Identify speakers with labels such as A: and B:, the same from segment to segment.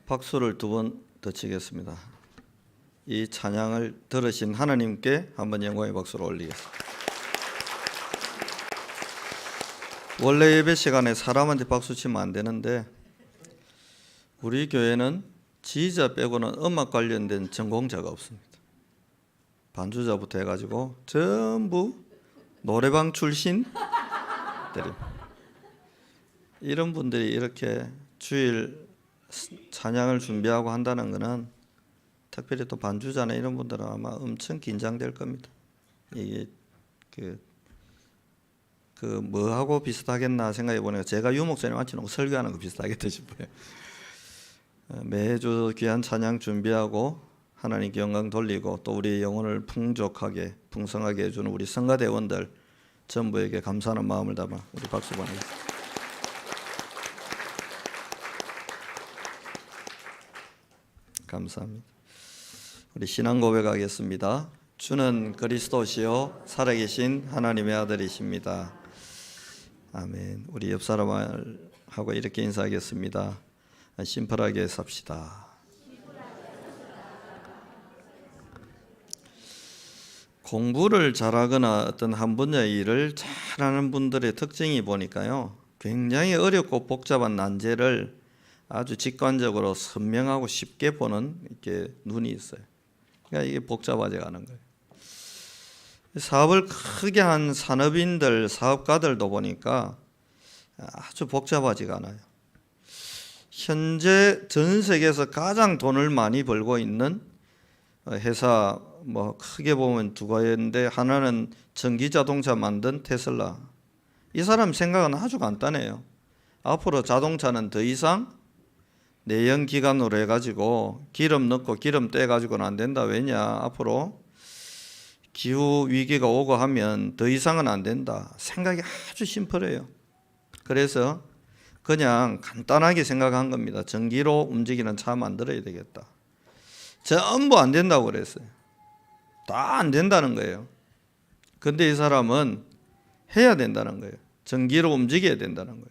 A: 박수를 두 번 더 치겠습니다. 이 찬양을 들으신 하나님께 한번 영광의 박수를 올리겠습니다. 원래 예배 시간에 사람한테 박수 치면 안 되는데 우리 교회는 지휘자 빼고는 음악 관련된 전공자가 없습니다. 반주자부터 해가지고 전부 노래방 출신들입니다. 이런 분들이 이렇게 주일 찬양을 준비하고 한다는 것은 특별히 또 반주자나 이런 분들은 아마 엄청 긴장될 겁니다. 이게 뭐하고 비슷하겠나 생각해 보니까 제가 유목사님 앉혀놓고 설교하는 거 비슷하겠다 싶어요. 매주 귀한 찬양 준비하고 하나님께 영광 돌리고 또 우리 영혼을 풍족하게 풍성하게 해주는 우리 성가대원들 전부에게 감사하는 마음을 담아 우리 박수 보내겠습니다. 감사합니다. 우리 신앙 고백하겠습니다. 주는 그리스도시요 살아계신 하나님의 아들이십니다. 아멘. 우리 옆 사람하고 이렇게 인사하겠습니다. 심플하게 삽시다. 공부를 잘하거나 어떤 한 분야의 일을 잘하는 분들의 특징이 보니까요, 굉장히 어렵고 복잡한 난제를 아주 직관적으로 선명하고 쉽게 보는 이렇게 눈이 있어요. 그러니까 이게 복잡하지 않은 거예요. 사업을 크게 한 산업인들, 사업가들도 보니까 아주 복잡하지가 않아요. 현재 전 세계에서 가장 돈을 많이 벌고 있는 회사 뭐 크게 보면 두 가지인데, 하나는 전기 자동차 만든 테슬라. 이 사람 생각은 아주 간단해요. 앞으로 자동차는 더 이상 내연 기관으로 해가지고 기름 넣고 기름 떼가지고는 안 된다. 왜냐? 앞으로 기후 위기가 오고 하면 더 이상은 안 된다. 생각이 아주 심플해요. 그래서 그냥 간단하게 생각한 겁니다. 전기로 움직이는 차 만들어야 되겠다. 전부 안 된다고 그랬어요. 다 안 된다는 거예요. 근데 이 사람은 해야 된다는 거예요. 전기로 움직여야 된다는 거예요.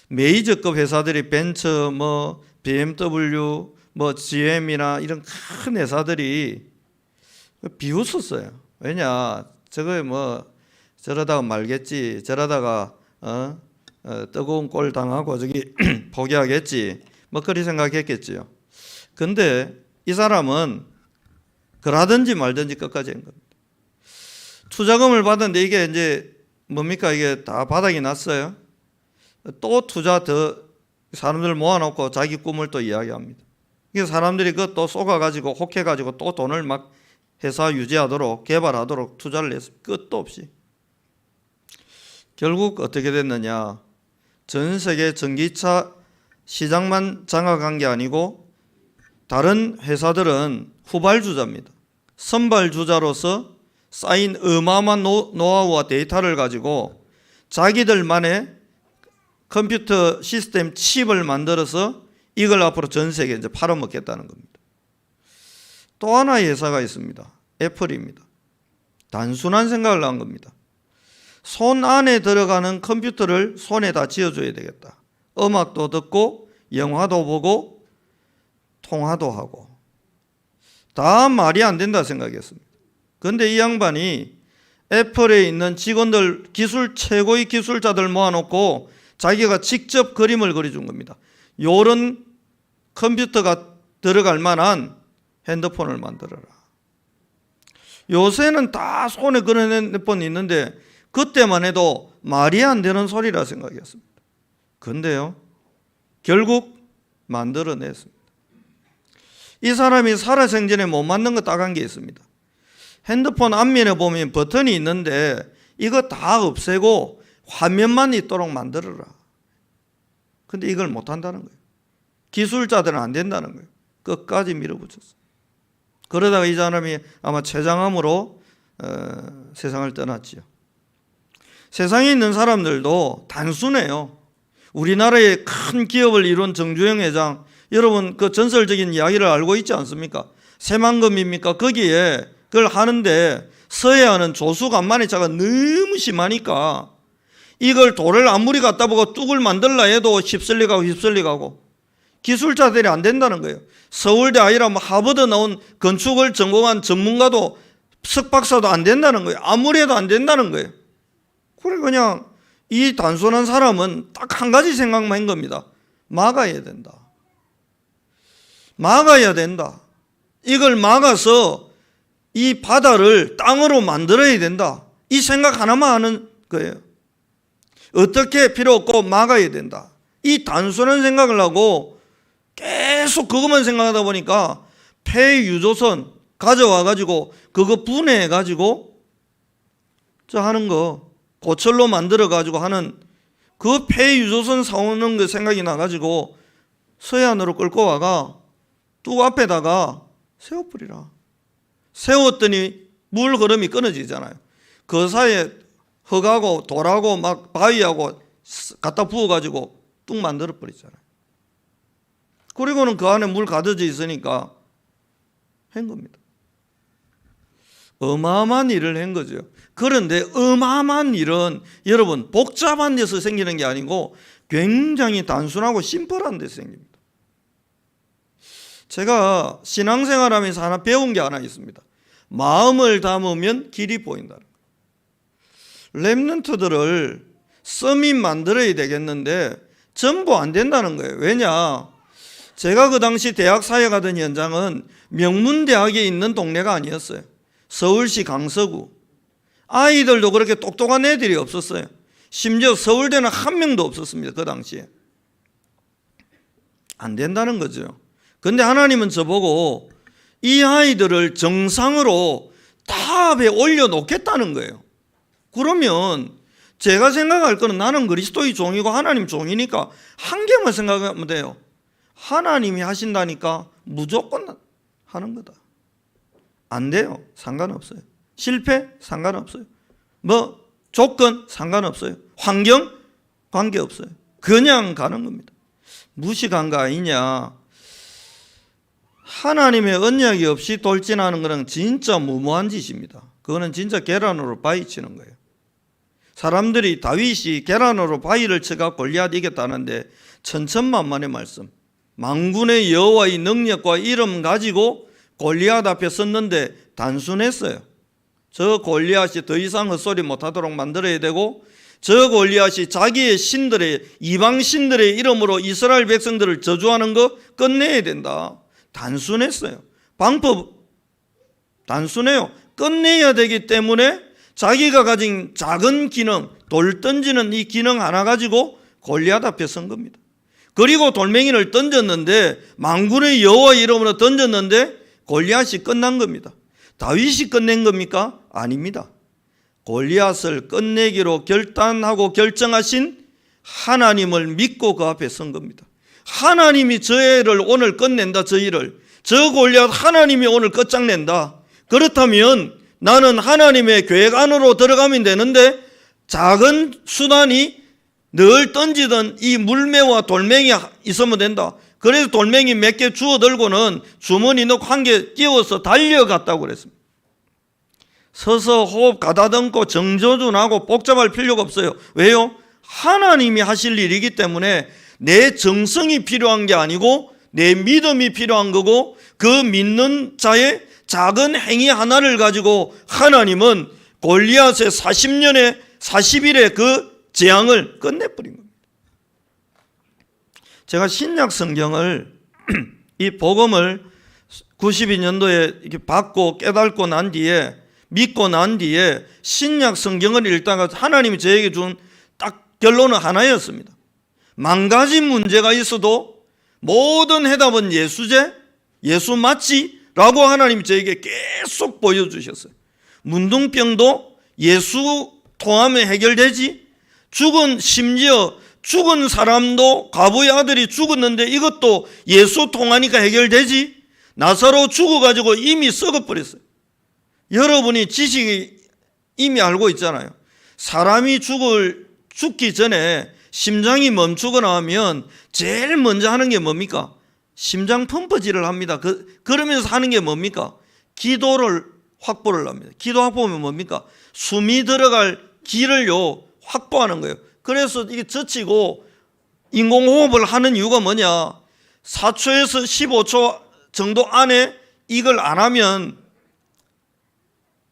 A: 메이저급 회사들이 벤처, 뭐 BMW, 뭐 GM이나 이런 큰 회사들이 비웃었어요. 왜냐? 저거에 뭐 저러다가 말겠지, 저러다가 뜨거운 꼴 당하고 저기 포기하겠지, 뭐 그리 생각했겠지요. 근데 이 사람은 그러든지 말든지 끝까지 한 겁니다. 투자금을 받았는데 이게 이제 뭡니까? 이게 다 바닥이 났어요. 또 투자 더 사람들 모아놓고 자기 꿈을 또 이야기합니다. 그래서 사람들이 그것도 쏘가가지고 혹해가지고 또 돈을 막 회사 유지하도록 개발하도록 투자를 했습니다. 끝도 없이. 결국 어떻게 됐느냐? 전 세계 전기차 시장만 장악한 게 아니고 다른 회사들은 후발주자입니다. 선발주자로서 쌓인 어마어마한 노하우와 데이터를 가지고 자기들만의 컴퓨터 시스템 칩을 만들어서 이걸 앞으로 전 세계에 이제 팔아먹겠다는 겁니다. 또 하나의 회사가 있습니다. 애플입니다. 단순한 생각을 한 겁니다. 손 안에 들어가는 컴퓨터를 손에 다 쥐어줘야 되겠다. 음악도 듣고 영화도 보고 통화도 하고. 다 말이 안 된다 생각했습니다. 그런데 이 양반이 애플에 있는 직원들, 최고의 기술자들 모아놓고 자기가 직접 그림을 그려준 겁니다. 요런 컴퓨터가 들어갈 만한 핸드폰을 만들어라. 요새는 다 손에 그런 핸드폰이 있는데 그때만 해도 말이 안 되는 소리라 생각했습니다. 그런데요, 결국 만들어냈습니다. 이 사람이 살아생전에 못 만든 거 딱 한 게 있습니다. 핸드폰 앞면에 보면 버튼이 있는데 이거 다 없애고 화면만 있도록 만들어라. 근데 이걸 못 한다는 거예요. 기술자들은 안 된다는 거예요. 끝까지 밀어붙였어요. 그러다가 이 사람이 아마 췌장암으로 세상을 떠났지요. 세상에 있는 사람들도 단순해요. 우리나라의 큰 기업을 이룬 정주영 회장, 여러분 그 전설적인 이야기를 알고 있지 않습니까? 새만금입니까? 거기에 그걸 하는데 서해야 하는 조수간만의 차가 너무 심하니까 이걸 돌을 아무리 갖다 보고 뚝을 만들라 해도 휩쓸려가고 기술자들이 안 된다는 거예요. 서울대 아니라 뭐 하버드 나온 건축을 전공한 전문가도 석박사도 안 된다는 거예요. 아무리 해도 안 된다는 거예요. 그래 그냥 이 단순한 사람은 딱 한 가지 생각만 한 겁니다. 막아야 된다. 막아야 된다. 이걸 막아서 이 바다를 땅으로 만들어야 된다. 이 생각 하나만 하는 거예요. 어떻게 필요 없고 막아야 된다. 이 단순한 생각을 하고 계속 그것만 생각하다 보니까 폐유조선 가져와 가지고 그거 분해해 가지고 저 하는 거 고철로 만들어 가지고 하는 그 폐유조선 사오는 거 생각이 나 가지고 서해안으로 끌고 와가 뚝 앞에다가 세워버리라. 세웠더니 물 흐름이 끊어지잖아요. 그 사이에 흙하고 돌하고 막 바위하고 갖다 부어가지고 뚝 만들어 버리잖아요. 그리고는 그 안에 물 가둬져 있으니까 한 겁니다. 어마어마한 일을 한 거죠. 그런데 어마어마한 일은 여러분 복잡한 데서 생기는 게 아니고 굉장히 단순하고 심플한 데서 생깁니다. 제가 신앙생활하면서 하나 배운 게 하나 있습니다. 마음을 담으면 길이 보인다는 거예요. 렘넌트들을 서밋 만들어야 되겠는데 전부 안 된다는 거예요. 왜냐? 제가 그 당시 대학 사회 가던 현장은 명문대학에 있는 동네가 아니었어요. 서울시 강서구. 아이들도 그렇게 똑똑한 애들이 없었어요. 심지어 서울대는 한 명도 없었습니다. 그 당시에. 안 된다는 거죠. 근데 하나님은 저보고 이 아이들을 정상으로 답에 올려놓겠다는 거예요. 그러면 제가 생각할 거는 나는 그리스도의 종이고 하나님 종이니까 한 개만 생각하면 돼요. 하나님이 하신다니까 무조건 하는 거다. 안 돼요. 상관없어요. 실패? 상관없어요. 뭐 조건? 상관없어요. 환경? 관계없어요. 그냥 가는 겁니다. 무식한 거 아니냐. 하나님의 언약이 없이 돌진하는 것은 진짜 무모한 짓입니다. 그거는 진짜 계란으로 바위 치는 거예요. 사람들이 다윗이 계란으로 바위를 쳐가 골리앗 이겼다는데 천천만만의 말씀. 만군의 여호와의 능력과 이름 가지고 골리앗 앞에 섰는데 단순했어요. 저 골리앗이 더 이상 헛소리 못하도록 만들어야 되고 저 골리앗이 자기의 신들의 이방 신들의 이름으로 이스라엘 백성들을 저주하는 거 끝내야 된다. 단순했어요. 방법 단순해요. 끝내야 되기 때문에 자기가 가진 작은 기능, 돌 던지는 이 기능 하나 가지고 골리앗 앞에 선 겁니다. 그리고 돌멩이를 던졌는데 만군의 여호와 이름으로 던졌는데 골리앗이 끝난 겁니다. 다윗이 끝낸 겁니까? 아닙니다. 골리앗을 끝내기로 결단하고 결정하신 하나님을 믿고 그 앞에 선 겁니다. 하나님이 저 애를 오늘 끝낸다. 저 골리앗 하나님이 오늘 끝장낸다. 그렇다면 나는 하나님의 계획 안으로 들어가면 되는데 작은 수단이 늘 던지던 이 물매와 돌멩이 있으면 된다. 그래서 돌멩이 몇 개 주워 들고는 주머니 넣고 한 개 끼워서 달려갔다고 그랬습니다. 서서 호흡 가다듬고 정조준하고 복잡할 필요가 없어요. 왜요? 하나님이 하실 일이기 때문에 내 정성이 필요한 게 아니고 내 믿음이 필요한 거고 그 믿는 자의 작은 행위 하나를 가지고 하나님은 골리앗의 40일의 그 재앙을 끝내버린 겁니다. 제가 신약 성경을 이 복음을 92년도에 이렇게 받고 깨닫고 난 뒤에 믿고 난 뒤에 신약 성경을 읽다가 하나님이 저에게 준 딱 결론은 하나였습니다. 망가진 문제가 있어도 모든 해답은 예수제, 예수 맞지? 라고 하나님이 저에게 계속 보여주셨어요. 문둥병도 예수 통하면 해결되지? 심지어 죽은 사람도 과부의 아들이 죽었는데 이것도 예수 통하니까 해결되지? 나사로 죽어가지고 이미 썩어버렸어요. 여러분이 지식이 이미 알고 있잖아요. 사람이 죽기 전에 심장이 멈추거나 하면 제일 먼저 하는 게 뭡니까? 심장 펌프질을 합니다. 그러면서 하는 게 뭡니까? 기도를 확보를 합니다. 기도 확보하면 뭡니까? 숨이 들어갈 길을요 확보하는 거예요. 그래서 이게 젖히고 인공호흡을 하는 이유가 뭐냐? 4초에서 15초 정도 안에 이걸 안 하면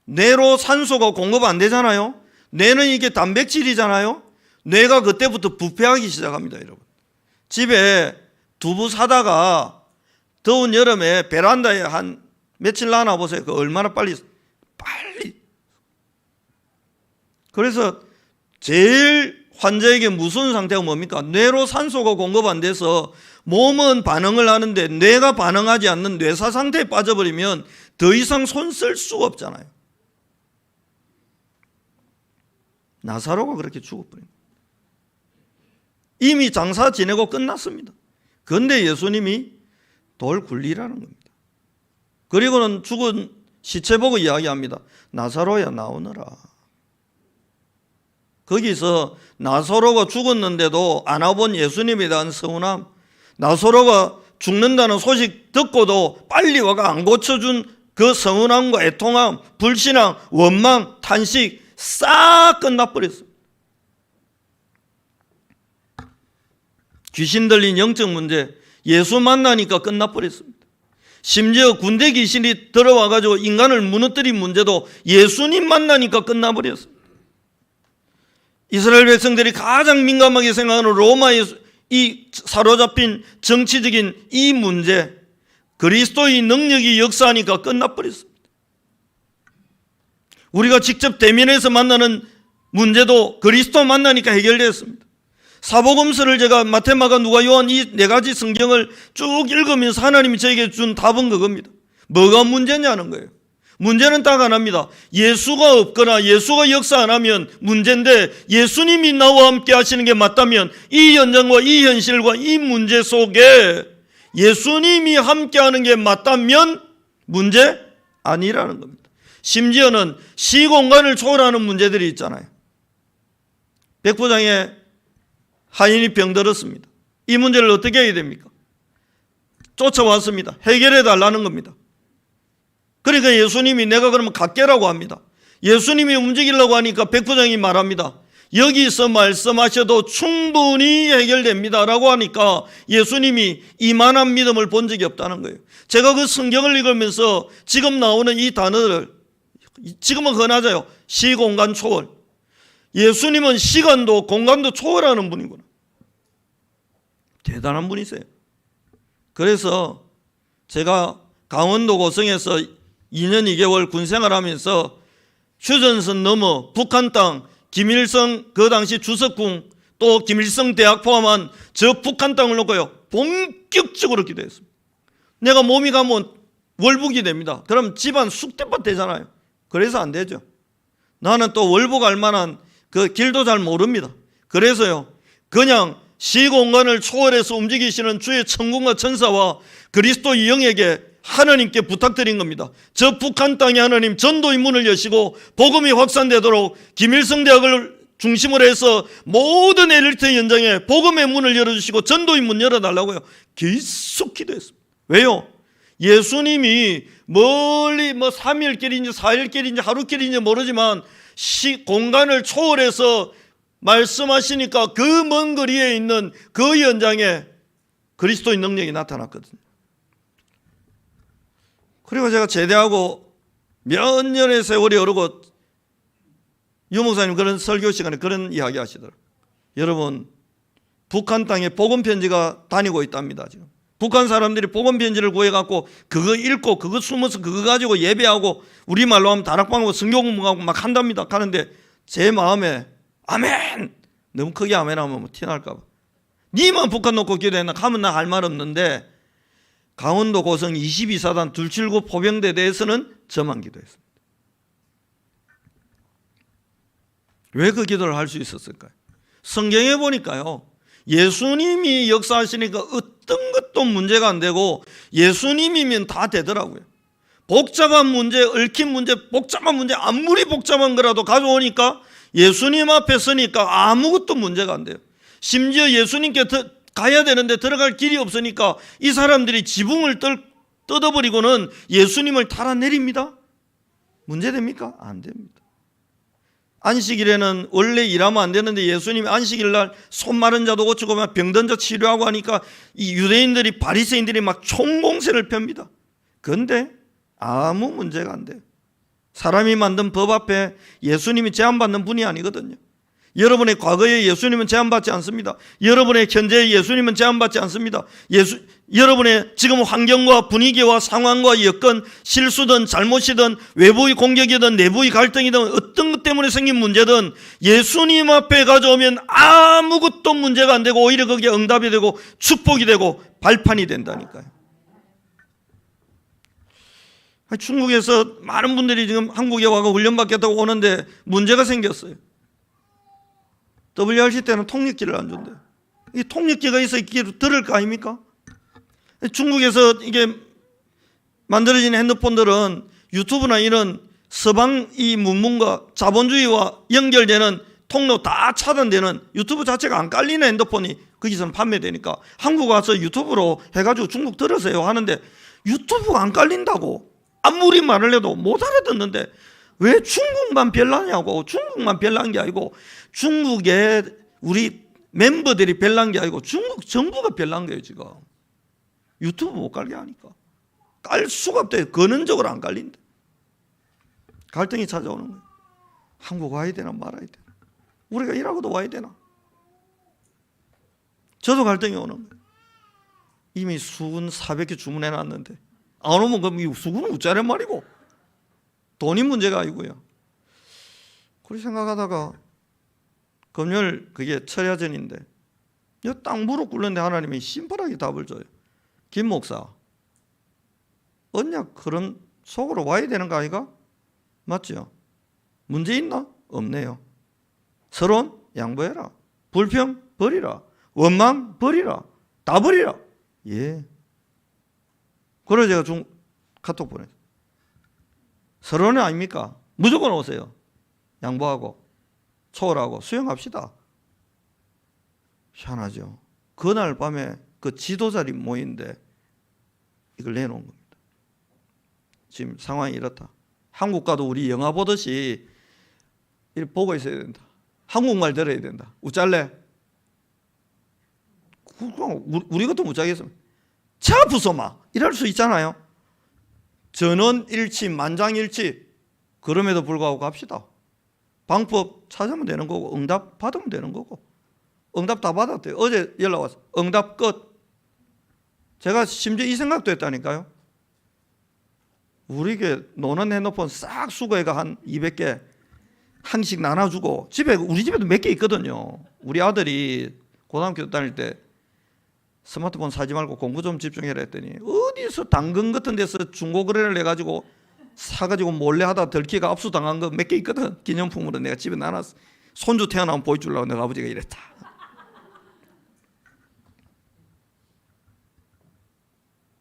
A: 뇌로 산소가 공급 안 되잖아요. 뇌는 이게 단백질이잖아요. 뇌가 그때부터 부패하기 시작합니다, 여러분. 집에 두부 사다가 더운 여름에 베란다에 한 며칠 놔놔 보세요. 그 얼마나 빨리. 그래서 제일 환자에게 무서운 상태가 뭡니까? 뇌로 산소가 공급 안 돼서 몸은 반응을 하는데 뇌가 반응하지 않는 뇌사 상태에 빠져버리면 더 이상 손 쓸 수가 없잖아요. 나사로가 그렇게 죽어버린 거예요. 이미 장사 지내고 끝났습니다. 그런데 예수님이 돌 굴리라는 겁니다. 그리고는 죽은 시체 보고 이야기합니다. 나사로야 나오너라. 거기서 나사로가 죽었는데도 안 와본 예수님에 대한 서운함, 나사로가 죽는다는 소식 듣고도 빨리 와가 안 고쳐준 그 서운함과 애통함, 불신앙, 원망, 탄식 싹 끝나버렸어요. 귀신 들린 영적 문제, 예수 만나니까 끝나버렸습니다. 심지어 군대 귀신이 들어와가지고 인간을 무너뜨린 문제도 예수님 만나니까 끝나버렸습니다. 이스라엘 백성들이 가장 민감하게 생각하는 로마의 이 사로잡힌 정치적인 이 문제, 그리스도의 능력이 역사하니까 끝나버렸습니다. 우리가 직접 대면해서 만나는 문제도 그리스도 만나니까 해결되었습니다. 사복음서를 제가 마태, 마가, 누가, 요한 이 네 가지 성경을 쭉 읽으면서 하나님이 저에게 준 답은 그겁니다. 뭐가 문제냐는 거예요. 문제는 딱 하나입니다. 예수가 없거나 예수가 역사 안 하면 문제인데 예수님이 나와 함께 하시는 게 맞다면 이 현장과 이 현실과 이 문제 속에 예수님이 함께 하는 게 맞다면 문제 아니라는 겁니다. 심지어는 시공간을 초월하는 문제들이 있잖아요. 백부장의 하인이 병들었습니다. 이 문제를 어떻게 해야 됩니까? 쫓아왔습니다. 해결해 달라는 겁니다. 그러니까 예수님이 내가 그러면 갈게라고 합니다. 예수님이 움직이려고 하니까 백부장이 말합니다. 여기서 말씀하셔도 충분히 해결됩니다 라고 하니까 예수님이 이만한 믿음을 본 적이 없다는 거예요. 제가 그 성경을 읽으면서 지금 나오는 이 단어를 지금은 흔하죠. 시공간 초월. 예수님은 시간도 공간도 초월하는 분이구나. 대단한 분이세요. 그래서 제가 강원도 고성에서 2년 2개월 군생활하면서 휴전선 넘어 북한 땅, 김일성 그 당시 주석궁 또 김일성 대학 포함한 저 북한 땅을 놓고요 본격적으로 기도했습니다. 내가 몸이 가면 월북이 됩니다. 그럼 집안 쑥대밭 되잖아요. 그래서 안 되죠. 나는 또 월북 할 만한 그 길도 잘 모릅니다. 그래서요 그냥 시공간을 초월해서 움직이시는 주의 천군과 천사와 그리스도의 영에게 하나님께 부탁드린 겁니다. 저 북한 땅에 하나님 전도의 문을 여시고 복음이 확산되도록 김일성 대학을 중심으로 해서 모든 엘리트 현장에 복음의 문을 열어주시고 전도의 문 열어달라고요. 계속 기도했습니다. 왜요? 예수님이 멀리 3일길인지 4일길인지 하루길인지 모르지만 공간을 초월해서 말씀하시니까 그 먼 거리에 있는 그 현장에 그리스도의 능력이 나타났거든요. 그리고 제가 제대하고 몇 년의 세월이 흐르고 유 목사님 그런 설교 시간에 그런 이야기 하시더라고요. 여러분 북한 땅에 복음 편지가 다니고 있답니다. 지금 북한 사람들이 복음 편지를 구해갖고 그거 읽고 그거 숨어서 그거 가지고 예배하고 우리말로 하면 다락방하고 성경 공부하고 막 한답니다. 하는데 제 마음에 아멘! 너무 크게 아멘하면 티날까 봐. 니만 북한 놓고 기도했나? 하면 나 할 말 없는데 강원도 고성 22사단 279 포병대에 대해서는 저만 기도했습니다. 왜 그 기도를 할 수 있었을까요? 성경에 보니까요 예수님이 역사하시니까 어떤 것도 문제가 안 되고 예수님이면 다 되더라고요. 복잡한 문제, 얽힌 문제, 복잡한 문제 아무리 복잡한 거라도 가져오니까 예수님 앞에 서니까 아무것도 문제가 안 돼요. 심지어 예수님께 가야 되는데 들어갈 길이 없으니까 이 사람들이 지붕을 뜯어버리고는 예수님을 달아내립니다. 문제됩니까? 안 됩니다. 안식일에는 원래 일하면 안 되는데 예수님이 안식일 날 손 마른 자도 고치고 막 병든 자 치료하고 하니까 이 유대인들이 바리새인들이 막 총공세를 펴니다. 그런데 아무 문제가 안 돼요. 사람이 만든 법 앞에 예수님이 제한받는 분이 아니거든요. 여러분의 과거에 예수님은 제한받지 않습니다. 여러분의 현재의 예수님은 제한받지 않습니다. 여러분의 지금 환경과 분위기와 상황과 여건, 실수든 잘못이든 외부의 공격이든 내부의 갈등이든 어떤 것 때문에 생긴 문제든 예수님 앞에 가져오면 아무것도 문제가 안 되고 오히려 거기에 응답이 되고 축복이 되고 발판이 된다니까요. 중국에서 많은 분들이 지금 한국에 와서 훈련받겠다고 오는데 문제가 생겼어요. WRC 때는 통역기를 안 준대요. 이 통역기가 있어 있기를 들을 거 아닙니까? 중국에서 이게 만들어진 핸드폰들은 유튜브나 이런 서방 이 문문과 자본주의와 연결되는 통로 다 차단되는 유튜브 자체가 안 깔리는 핸드폰이 거기서는 판매되니까 한국 와서 유튜브로 해가지고 중국 들으세요 하는데 유튜브가 안 깔린다고 아무리 말을 해도 못 알아듣는데 왜 중국만 별나냐고. 중국만 별난 게 아니고 중국에 우리 멤버들이 별난 게 아니고 중국 정부가 별난 거예요. 지금 유튜브 못 깔게 하니까 깔 수가 없대요. 근원적으로 안 깔린다. 갈등이 찾아오는 거예요. 한국 와야 되나 말아야 되나. 우리가 일하고도 와야 되나. 저도 갈등이 오는 거예요. 이미 수군 400개 주문해놨는데 안 오면 그럼 이 수군은 어쩌란 말이고. 돈이 문제가 아니고요. 그렇게 생각하다가 금요일 그게 철야전인데 딱 무릎 꿇는데 하나님이 심플하게 답을 줘요. 김 목사, 언약 그런 속으로 와야 되는 거 아이가? 맞죠? 문제 있나? 없네요. 서론 양보해라. 불평 버리라. 원망 버리라. 다 버리라. 예. 그래서 제가 카톡 보냈어요. 서론은 아닙니까? 무조건 오세요. 양보하고 초월하고 수용합시다. 희한하죠. 그날 밤에 그 지도자들이 모이는데 이걸 내놓은 겁니다. 지금 상황이 이렇다. 한국 가도 우리 영화 보듯이 이렇게 보고 있어야 된다. 한국말 들어야 된다. 우짤래? 우리 것도 못자겠습니다. 차 부숴마 이럴 수 있잖아요. 전원일치 만장일치. 그럼에도 불구하고 갑시다. 방법 찾으면 되는 거고 응답 받으면 되는 거고. 응답 다 받았대요. 어제 연락 왔어. 응답 끝. 제가 심지어 이 생각도 했다니까요. 우리게 노는 핸드폰 싹 수거해가 한 200개 한씩 나눠주고 우리 집에도 몇 개 있거든요. 우리 아들이 고등학교 다닐 때 스마트폰 사지 말고 공부 좀 집중해라 했더니 어디서 당근 같은 데서 중고거래를 해가지고 사가지고 몰래 하다 들키가 압수당한 거 몇 개 있거든. 기념품으로 내가 집에 놔놨어. 손주 태어나면 보여주려고 내가 아버지가 이랬다.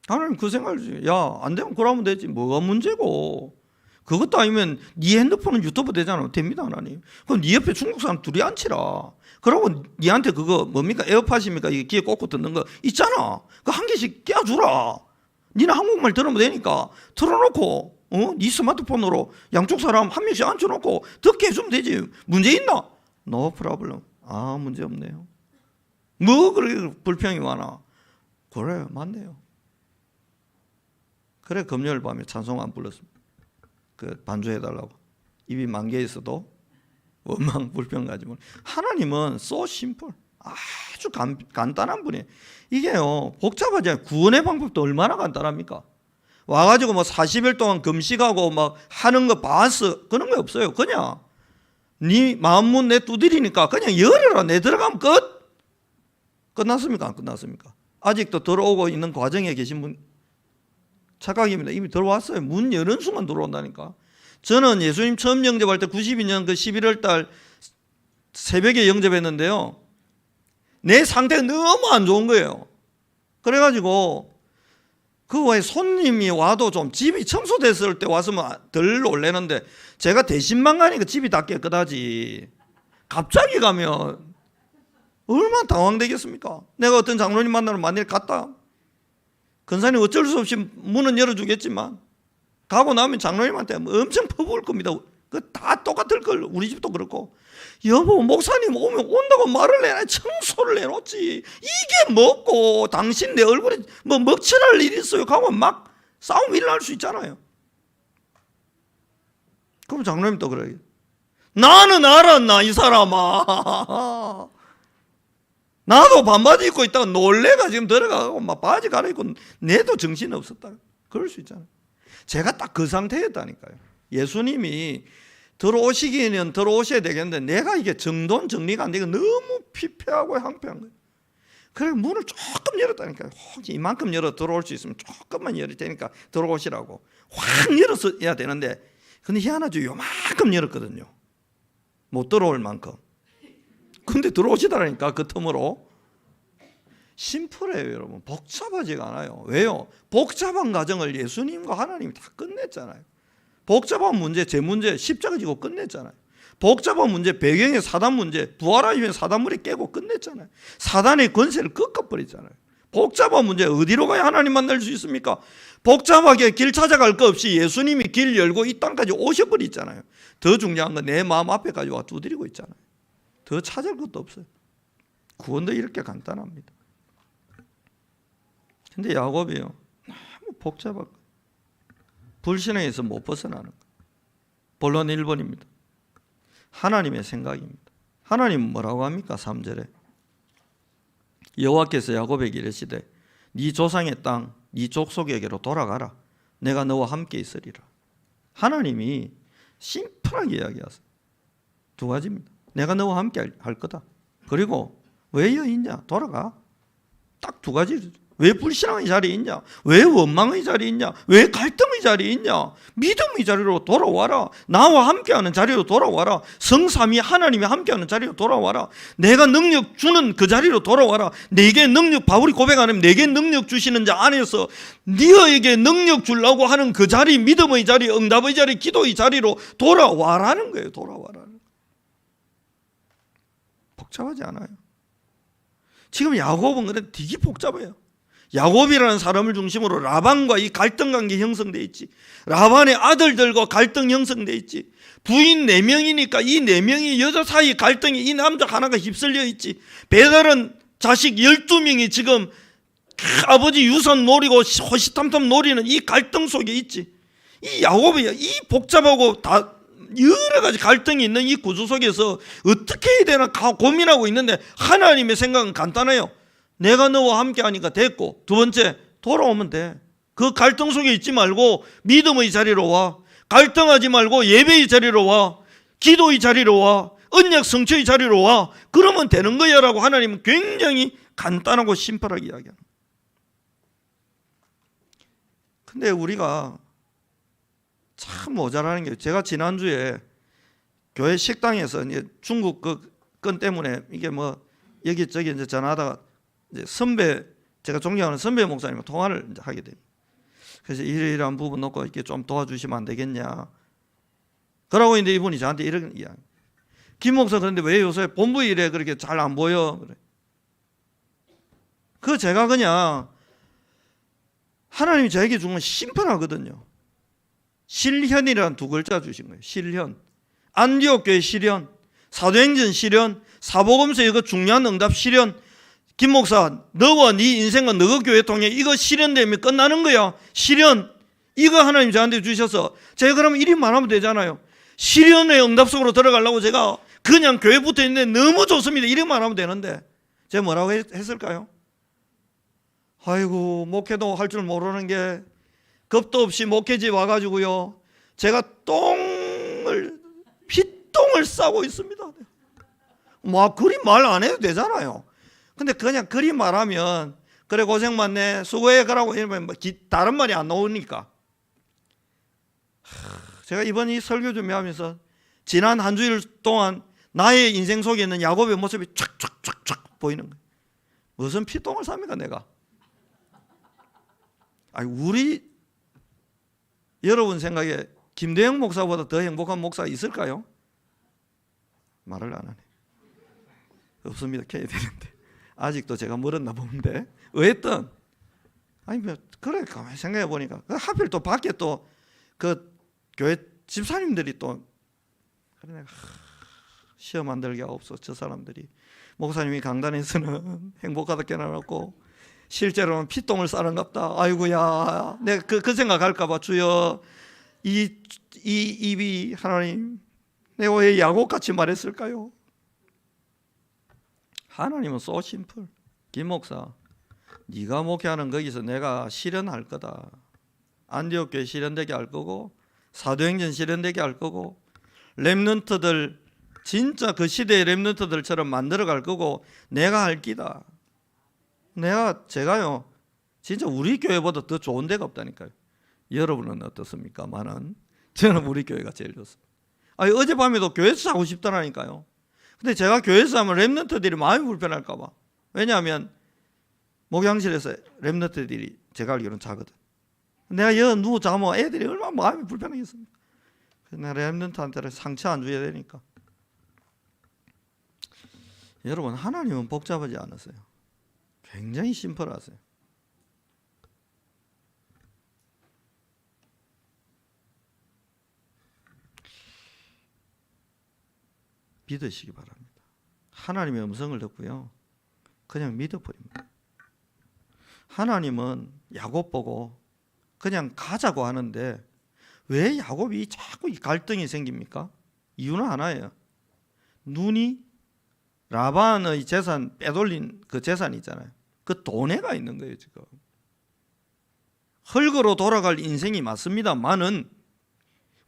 A: 하나님 그 생각을 야, 안 되면 그러면 되지. 뭐가 문제고. 그것도 아니면 네 핸드폰은 유튜브 되잖아. 됩니다 하나님. 그럼 네 옆에 중국 사람 둘이 앉히라. 그러고 니한테 그거 뭡니까? 에어팟입니까? 이게 귀에 꽂고 듣는 거 있잖아. 그 한 개씩 껴주라. 니는 한국말 들으면 되니까 틀어놓고 네 스마트폰으로 양쪽 사람 한 명씩 앉혀놓고 듣게 해주면 되지. 문제 있나? No problem. 아, 문제 없네요. 뭐 그렇게 불평이 많아. 그래, 맞네요. 그래 금요일 밤에 찬송 안 불렀습니다. 그 반주해달라고. 입이 만개 있어도 원망 불평 가지고. 하나님은 so simple. 아주 간단한 분이에요. 이게요 복잡하지 않아요. 구원의 방법도 얼마나 간단합니까? 와가지고 뭐 40일 동안 금식하고 막 하는 거 봐서 그런 거 없어요. 그냥 네 마음문 내 두드리니까 그냥 열어라. 내 들어가면 끝. 끝났습니까? 안 끝났습니까? 아직도 들어오고 있는 과정에 계신 분 착각입니다. 이미 들어왔어요. 문 여는 순간 들어온다니까. 저는 예수님 처음 영접할 때 92년 그 11월 달 새벽에 영접했는데요. 내 상태가 너무 안 좋은 거예요. 그래가지고 그 후에 손님이 와도 좀 집이 청소됐을 때 왔으면 덜 놀래는데 제가 대신만 가니까 집이 다 깨끗하지. 갑자기 가면 얼마나 당황되겠습니까? 내가 어떤 장로님 만나러 만일 갔다. 근사님 어쩔 수 없이 문은 열어주겠지만 가고 나면 장로님한테 엄청 퍼부을 겁니다. 그 다 똑같을 걸. 우리 집도 그렇고. 여보, 목사님 오면 온다고 말을 해놔. 청소를 해놓지. 이게 뭐고 당신 내 얼굴에 뭐 먹칠할 일이 있어요 하고 막 싸움 일어날 수 있잖아요. 그럼 장로님 또 그래요. 나는 알았나 이 사람아. 나도 반바지 입고 있다가 놀래가 지금 들어가고 막 바지 갈아입고 내도 정신이 없었다. 그럴 수 있잖아요. 제가 딱 그 상태였다니까요. 예수님이 들어오시기에는 들어오셔야 되겠는데 내가 이게 정리가 안 되고 너무 피폐하고 황폐한 거예요. 그래 문을 조금 열었다니까요. 혹시 이만큼 열어 들어올 수 있으면 조금만 열을 테니까 들어오시라고 확 열었어야 되는데 근데 희한하죠. 요만큼 열었거든요. 못 들어올 만큼. 근데 들어오시더라니까 그 틈으로. 심플해요 여러분. 복잡하지가 않아요. 왜요? 복잡한 과정을 예수님과 하나님이 다 끝냈잖아요. 복잡한 문제, 제 문제 십자가 지고 끝냈잖아요. 복잡한 문제, 배경의 사단 문제, 부활하시면 사단물이 깨고 끝냈잖아요. 사단의 권세를 꺾어버리잖아요. 복잡한 문제 어디로 가야 하나님 만날 수 있습니까? 복잡하게 길 찾아갈 거 없이 예수님이 길 열고 이 땅까지 오셔버리잖아요. 더 중요한 건 내 마음 앞에까지 와 두드리고 있잖아요. 더 찾을 것도 없어요. 구원도 이렇게 간단합니다. 근데 야곱이요 너무 복잡하고 불신앙에서 못 벗어나는 거예요. 본론 1번입니다. 하나님의 생각입니다. 하나님은 뭐라고 합니까? 3절에 여호와께서 야곱에게 이르시되 네 조상의 땅 네 족속에게로 돌아가라. 내가 너와 함께 있으리라. 하나님이 심플하게 이야기하세요. 두 가지입니다. 내가 너와 함께 할 거다. 그리고 왜 여기 있냐? 돌아가. 딱 두 가지. 왜 불신앙의 자리에 있냐? 왜 원망의 자리에 있냐? 왜 갈등의 자리에 있냐? 믿음의 자리로 돌아와라. 나와 함께하는 자리로 돌아와라. 성삼위 하나님이 함께하는 자리로 돌아와라. 내가 능력 주는 그 자리로 돌아와라. 내게 능력, 바울이 고백하는 내게 능력 주시는 자 안에서 너에게 능력 주려고 하는 그 자리, 믿음의 자리, 응답의 자리, 기도의 자리로 돌아와라는 거예요. 돌아와라는. 복잡하지 않아요. 지금 야곱은 그래 되게 복잡해요. 야곱이라는 사람을 중심으로 라반과 이 갈등 관계 형성되어 있지. 라반의 아들들과 갈등 형성되어 있지. 부인 4명이니까 이 4명이 여자 사이 갈등이 이 남자 하나가 휩쓸려 있지. 배달은 자식 12명이 지금 아버지 유산 노리고 호시탐탐 노리는 이 갈등 속에 있지. 이 야곱이 이 복잡하고 다 여러 가지 갈등이 있는 이 구조 속에서 어떻게 해야 되나 고민하고 있는데 하나님의 생각은 간단해요. 내가 너와 함께 하니까 됐고, 두 번째 돌아오면 돼. 그 갈등 속에 있지 말고 믿음의 자리로 와. 갈등하지 말고 예배의 자리로 와. 기도의 자리로 와. 언약 성취의 자리로 와. 그러면 되는 거야 라고 하나님은 굉장히 간단하고 심플하게 이야기합니다. 근데 우리가 참 모자라는 게, 제가 지난주에 교회 식당에서 이제 중국 그 건 때문에 이게 뭐 여기저기 이제 전화하다가 이제 선배, 제가 존경하는 선배 목사님과 통화를 이제 하게 됩니다. 그래서 이러이러한 부분 놓고 이렇게 좀 도와주시면 안 되겠냐. 그러고 있는데 이분이 저한테 이런 이야기. 김 목사 그런데 왜 요새 본부 일에 그렇게 잘 안 보여? 그래. 그 제가 그냥 하나님이 저에게 준 건 심플하거든요. 실현이라는 두 글자 주신 거예요. 실현. 안디옥 교회 실현, 사도행전 실현, 사복음서 이거 중요한 응답 실현. 김 목사, 너와 네 인생과 너가 교회 통해 이거 실현되면 끝나는 거야. 실현. 이거 하나님 저한테 주셔서 제가 그러면 일만 하면 되잖아요. 실현의 응답 속으로 들어가려고 제가 그냥 교회 붙어 있는데 너무 좋습니다. 이름만 하면 되는데 제가 뭐라고 했을까요? 아이고 목회도 할 줄 모르는 게 겁도 없이 목회지 와가지고요, 제가 핏똥을 싸고 있습니다. 뭐 그리 말 안 해도 되잖아요. 근데 그냥 그리 말하면 그래 고생 많네 수고해 그러고 이러면 다른 말이 안 나오니까. 제가 이번 이 설교 준비하면서 지난 한 주일 동안 나의 인생 속에 있는 야곱의 모습이 촥촥촥촥 보이는 거예요. 무슨 핏똥을 삽니까 내가. 아니 우리 여러분 생각에 김대영 목사보다 더 행복한 목사가 있을까요? 말을 안 하네. 없습니다. 캐야 되는데 아직도 제가 멀었나 보는데 어쨌든 아니 뭐 그래 가만히 생각해 보니까 하필 또 밖에 또 그 교회 집사님들이 또 그래 내가 시험 안 들게 없어. 저 사람들이 목사님이 강단에서는 행복하다 깨어나놓고 실제로는 피똥을 싸는갑다. 아이고야, 내가 그 생각할까봐 주여 이 입이 하나님 내가 왜 야곱같이 말했을까요? 하나님은 so simple. 김 목사, 네가 목회하는 거기서 내가 실현할 거다. 안디옥 교회 실현되게 할 거고 사도행전 실현되게 할 거고 렘넌트들 진짜 그 시대의 렘넌트들처럼 만들어 갈 거고 내가 할 기다. 제가요 진짜 우리 교회보다 더 좋은 데가 없다니까요. 여러분은 어떻습니까? 저는 우리 교회가 제일 좋습니다. 어젯밤에도 교회에서 자고 싶더라니까요. 근데 제가 교회에서 하면 렘넌트들이 마음이 불편할까 봐. 왜냐하면 목양실에서 렘넌트들이 제가 알기로는 자거든. 내가 여기 누워 자면 애들이 얼마나 마음이 불편하겠습니까? 내가 렘넌트한테는 상처 안 줘야 되니까. 여러분, 하나님은 복잡하지 않으세요. 굉장히 심플하세요. 믿으시기 바랍니다. 하나님의 음성을 듣고요, 그냥 믿어버립니다. 하나님은 야곱 보고 그냥 가자고 하는데 왜 야곱이 자꾸 이 갈등이 생깁니까? 이유는 하나예요. 눈이 라반의 재산 빼돌린 그 재산이 있잖아요. 그 돈에가 있는 거예요. 지금 흙으로 돌아갈 인생이 맞습니다만은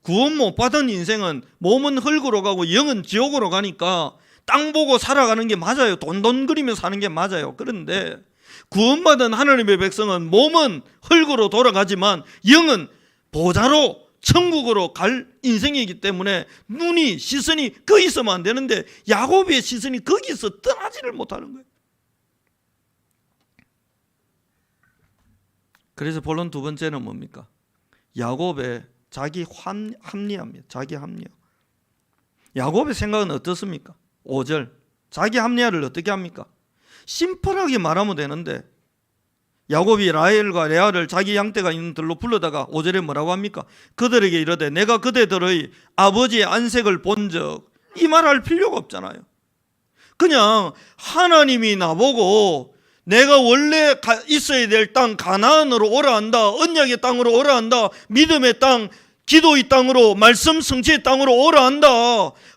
A: 구원 못 받은 인생은 몸은 흙으로 가고 영은 지옥으로 가니까 땅 보고 살아가는 게 맞아요. 돈 그리며 사는 게 맞아요. 그런데 구원받은 하나님의 백성은 몸은 흙으로 돌아가지만 영은 보좌로 천국으로 갈 인생이기 때문에 눈이 시선이 거기 있으면 안 되는데 야곱의 시선이 거기서 떠나지를 못하는 거예요. 그래서 본론 두 번째는 뭡니까? 야곱의 자기 합리화입니다. 자기 합리화. 야곱의 생각은 어떻습니까? 5절 자기 합리화를 어떻게 합니까? 심플하게 말하면 되는데 야곱이 라헬과 레아를 자기 양떼가 있는 들로 불러다가 5절에 뭐라고 합니까? 그들에게 이르되 내가 그대들의 아버지의 안색을 본 적, 이 말할 필요가 없잖아요. 그냥 하나님이 나보고 내가 원래 있어야 될 땅 가나안으로 오라 한다, 언약의 땅으로 오라 한다, 믿음의 땅, 기도의 땅으로, 말씀 성취의 땅으로 오라 한다,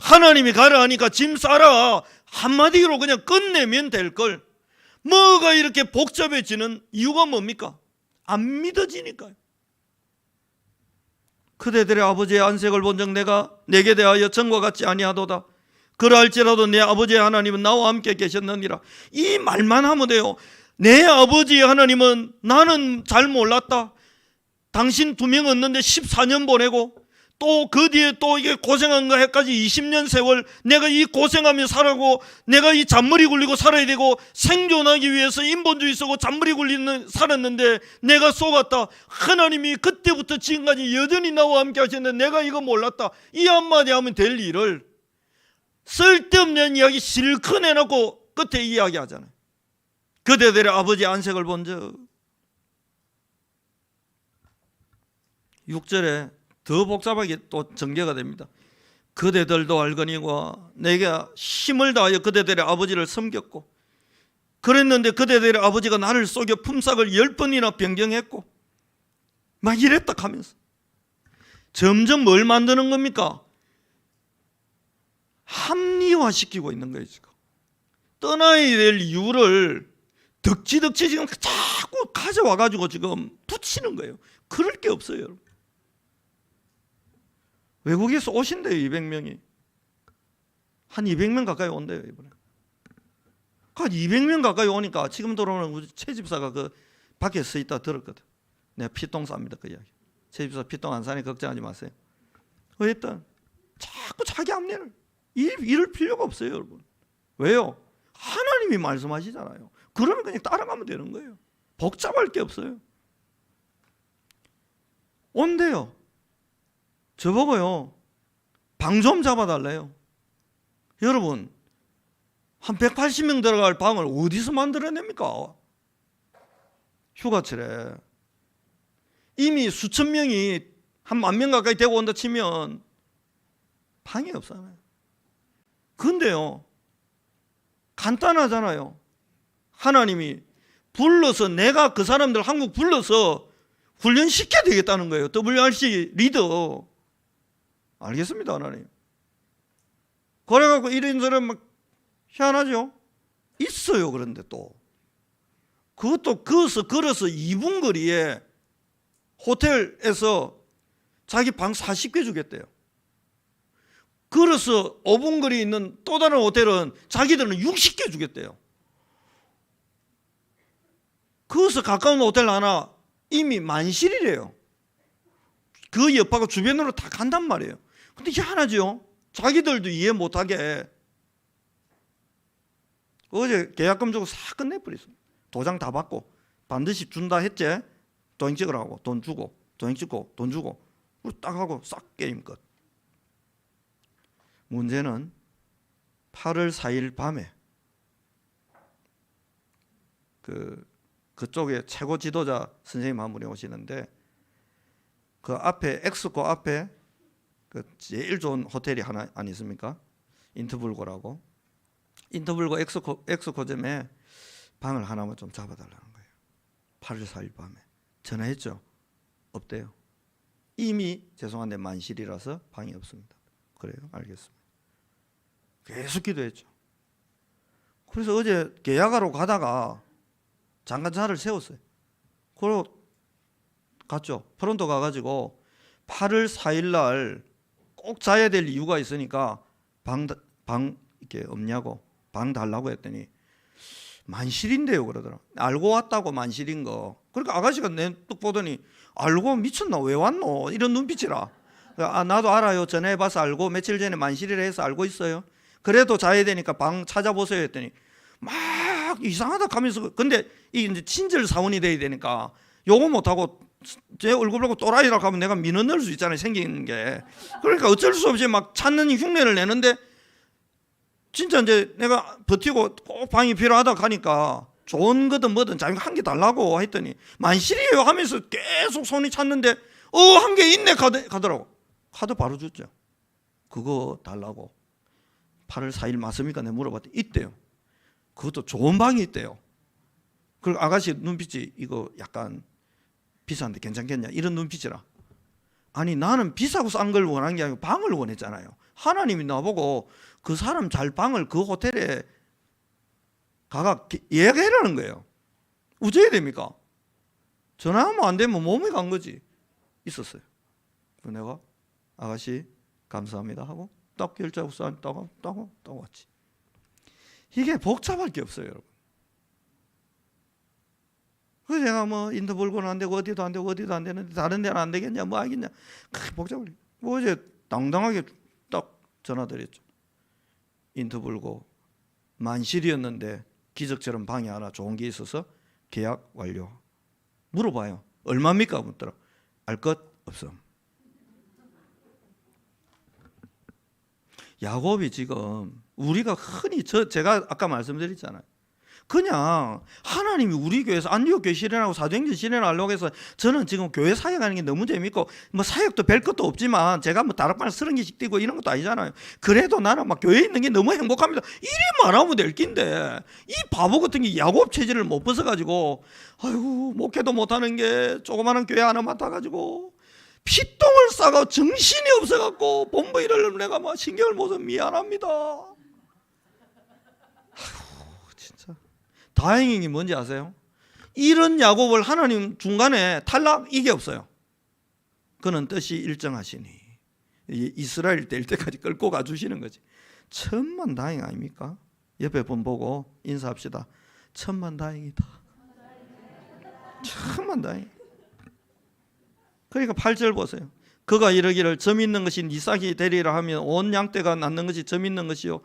A: 하나님이 가라 하니까 짐 싸라, 한마디로 그냥 끝내면 될걸. 뭐가 이렇게 복잡해지는 이유가 뭡니까? 안 믿어지니까요. 그대들의 아버지의 안색을 본 적 내가 내게 대하여 전과 같지 아니하도다. 그러할지라도 내 아버지의 하나님은 나와 함께 계셨느니라. 이 말만 하면 돼요. 내 아버지의 하나님은 나는 잘 몰랐다. 당신 2명 얻는데 14년 보내고 또 그 뒤에 또 이게 고생한 거 해까지 20년 세월 내가 이 고생하며 살아고 내가 이 잔머리 굴리고 살아야 되고 생존하기 위해서 인본주의 쓰고 잔머리 굴리는 살았는데 내가 속았다. 하나님이 그때부터 지금까지 여전히 나와 함께 하셨는데 내가 이거 몰랐다. 이 한마디 하면 될 일을 쓸데없는 이야기 실컷 해놓고 끝에 이야기하잖아요. 그대들의 아버지 안색을 본 적. 6절에 더 복잡하게 또 전개가 됩니다. 그대들도 알거니와 내가 힘을 다하여 그대들의 아버지를 섬겼고 그랬는데 그대들의 아버지가 나를 속여 품삯을 10번이나 변경했고 막 이랬다 하면서 점점 뭘 만드는 겁니까? 합리화시키고 있는 거예요. 지금 떠나야 될 이유를 덕지덕지 지금 자꾸 가져와가지고 지금 붙이는 거예요. 그럴 게 없어요, 여러분. 외국에서 오신대요. 200명이 한 200명 가까이 온대요. 이번에 한 200명 가까이 오니까 지금 들어오는 최 집사가 그 밖에 서 있다 들었거든. 내가 피똥 쌉니다. 그 이야기. 최 집사 피똥 안 사니 걱정하지 마세요. 일단 자꾸 자기 합리를 이럴 필요가 없어요, 여러분. 왜요? 하나님이 말씀하시잖아요. 그러면 그냥 따라가면 되는 거예요. 복잡할 게 없어요. 온대요. 저보고요, 방 좀 잡아달래요. 여러분, 한 180명 들어갈 방을 어디서 만들어냅니까? 휴가철에 이미 수천 명이 한 10,000명 가까이 되고 온다 치면 방이 없잖아요. 근데요, 간단하잖아요. 하나님이 불러서 내가 그 사람들 한국 불러서 훈련시켜야 되겠다는 거예요. WRC 리더. 알겠습니다, 하나님. 그래갖고 이런 사람 막 희한하죠? 있어요. 그런데 또 그것도 그어서 걸어서 2분 거리에 호텔에서 자기 방 40개 주겠대요. 걸어서 5분 거리에 있는 또 다른 호텔은 자기들은 60개 주겠대요. 거기서 가까운 호텔 하나 이미 만실이래요. 그 옆하고 주변으로 다 간단 말이에요. 근데 희한하죠? 자기들도 이해 못하게 어제 계약금 주고 싹 끝내버렸어요. 도장 다 받고 반드시 준다 했지. 도장 찍으라고 돈 주고 도장 찍고 돈 주고 딱 하고 싹 게임 끝. 문제는 8월 4일 밤에 그쪽에 최고 지도자 선생님 한 분이 오시는데 그 앞에 엑스코 앞에 그 제일 좋은 호텔이 하나 안 있습니까? 인터블고라고. 인터블고 엑스코점에 방을 하나만 좀 잡아달라는 거예요. 8월 4일 밤에 전화했죠. 없대요. 이미 죄송한데 만실이라서 방이 없습니다. 그래요? 알겠습니다. 계속 기도했죠. 그래서 어제 계약하러 가다가 잠깐 차를 세웠어요. 그리고 갔죠. 프론토 가가지고 8월 4일 날 꼭 자야 될 이유가 있으니까 방 이렇게 없냐고 방 달라고 했더니 만실인데요 그러더라. 알고 왔다고 만실인 거. 그러니까 아가씨가 내 뚝 보더니 알고 미쳤나 왜 왔노 이런 눈빛이라. 아 나도 알아요. 전화해봐서 알고 며칠 전에 만실이라 해서 알고 있어요. 그래도 자야 되니까 방 찾아보세요 했더니 막 이상하다 하면서 근데 이게 이제 친절 사원이 돼야 되니까 요거 못하고 제 얼굴 보고 또라이라고 하면 내가 민원 넣을 수 있잖아요. 생긴 게. 그러니까 어쩔 수 없이 막 찾는 흉내를 내는데 진짜 이제 내가 버티고 꼭 방이 필요하다 하니까 좋은 거든 뭐든 자기가 한 개 달라고 했더니 만실이에요 하면서 계속 손이 찾는데 한 개 있네 가더라고. 카드 바로 줬죠. 그거 달라고. 8월 4일 맞습니까? 내가 물어봤더니 있대요. 그것도 좋은 방이 있대요. 그리고 아가씨 눈빛이 이거 약간 비싼데 괜찮겠냐 이런 눈빛이라. 아니 나는 비싸고 싼 걸 원한 게 아니고 방을 원했잖아요. 하나님이 나보고 그 사람 잘 방을 그 호텔에 가가 예약해라는 거예요. 어째야 됩니까? 전화하면 안 되면 몸이 간 거지. 있었어요. 그래서 내가 아가씨 감사합니다 하고 딱 결제하고 따고 왔지. 이게 복잡할 게 없어요 여러분. 그래서 제가 뭐 인터볼고는 안 되고 어디도 안 되고 어디도 안 되는데 다른 데는 안 되겠냐 뭐 하겠냐 복잡해. 뭐 어제 당당하게 딱 전화드렸죠. 인터볼고 만실이었는데 기적처럼 방이 하나 좋은 게 있어서 계약 완료. 물어봐요. 얼마입니까? 묻더라. 알 것 없음. 야곱이 지금 우리가 흔히 제가 아까 말씀드렸잖아요. 그냥 하나님이 우리 교회에서 안디옥 교회 실현하고 사도행전 실현하려고 해서 저는 지금 교회 사역하는 게 너무 재밌고 뭐 사역도 별 것도 없지만 제가 뭐 다락방 30개씩 뛰고 이런 것도 아니잖아요. 그래도 나는 막 교회에 있는 게 너무 행복합니다. 이리 말하면 될 낀데 이 바보 같은 게 야곱 체질을 못 벗어가지고 아이고 목회도 못하는 게 조그마한 교회 하나 맡아가지고 피똥을 싸가 정신이 없어갖고 본부 일을 내가 막 신경을 못 써 미안합니다. 다행인 게 뭔지 아세요? 이런 야곱을 하나님 중간에 탈락 이게 없어요. 그는 뜻이 일정하시니 이스라엘 될 때까지 끌고 가주시는 거지. 천만다행 아닙니까? 옆에 분 보고 인사합시다. 천만다행이다. 천만다행. 그러니까 8절 보세요. 그가 이르기를 점 있는 것이 이삭이 되리라 하면 온 양떼가 낳는 것이 점 있는 것이요.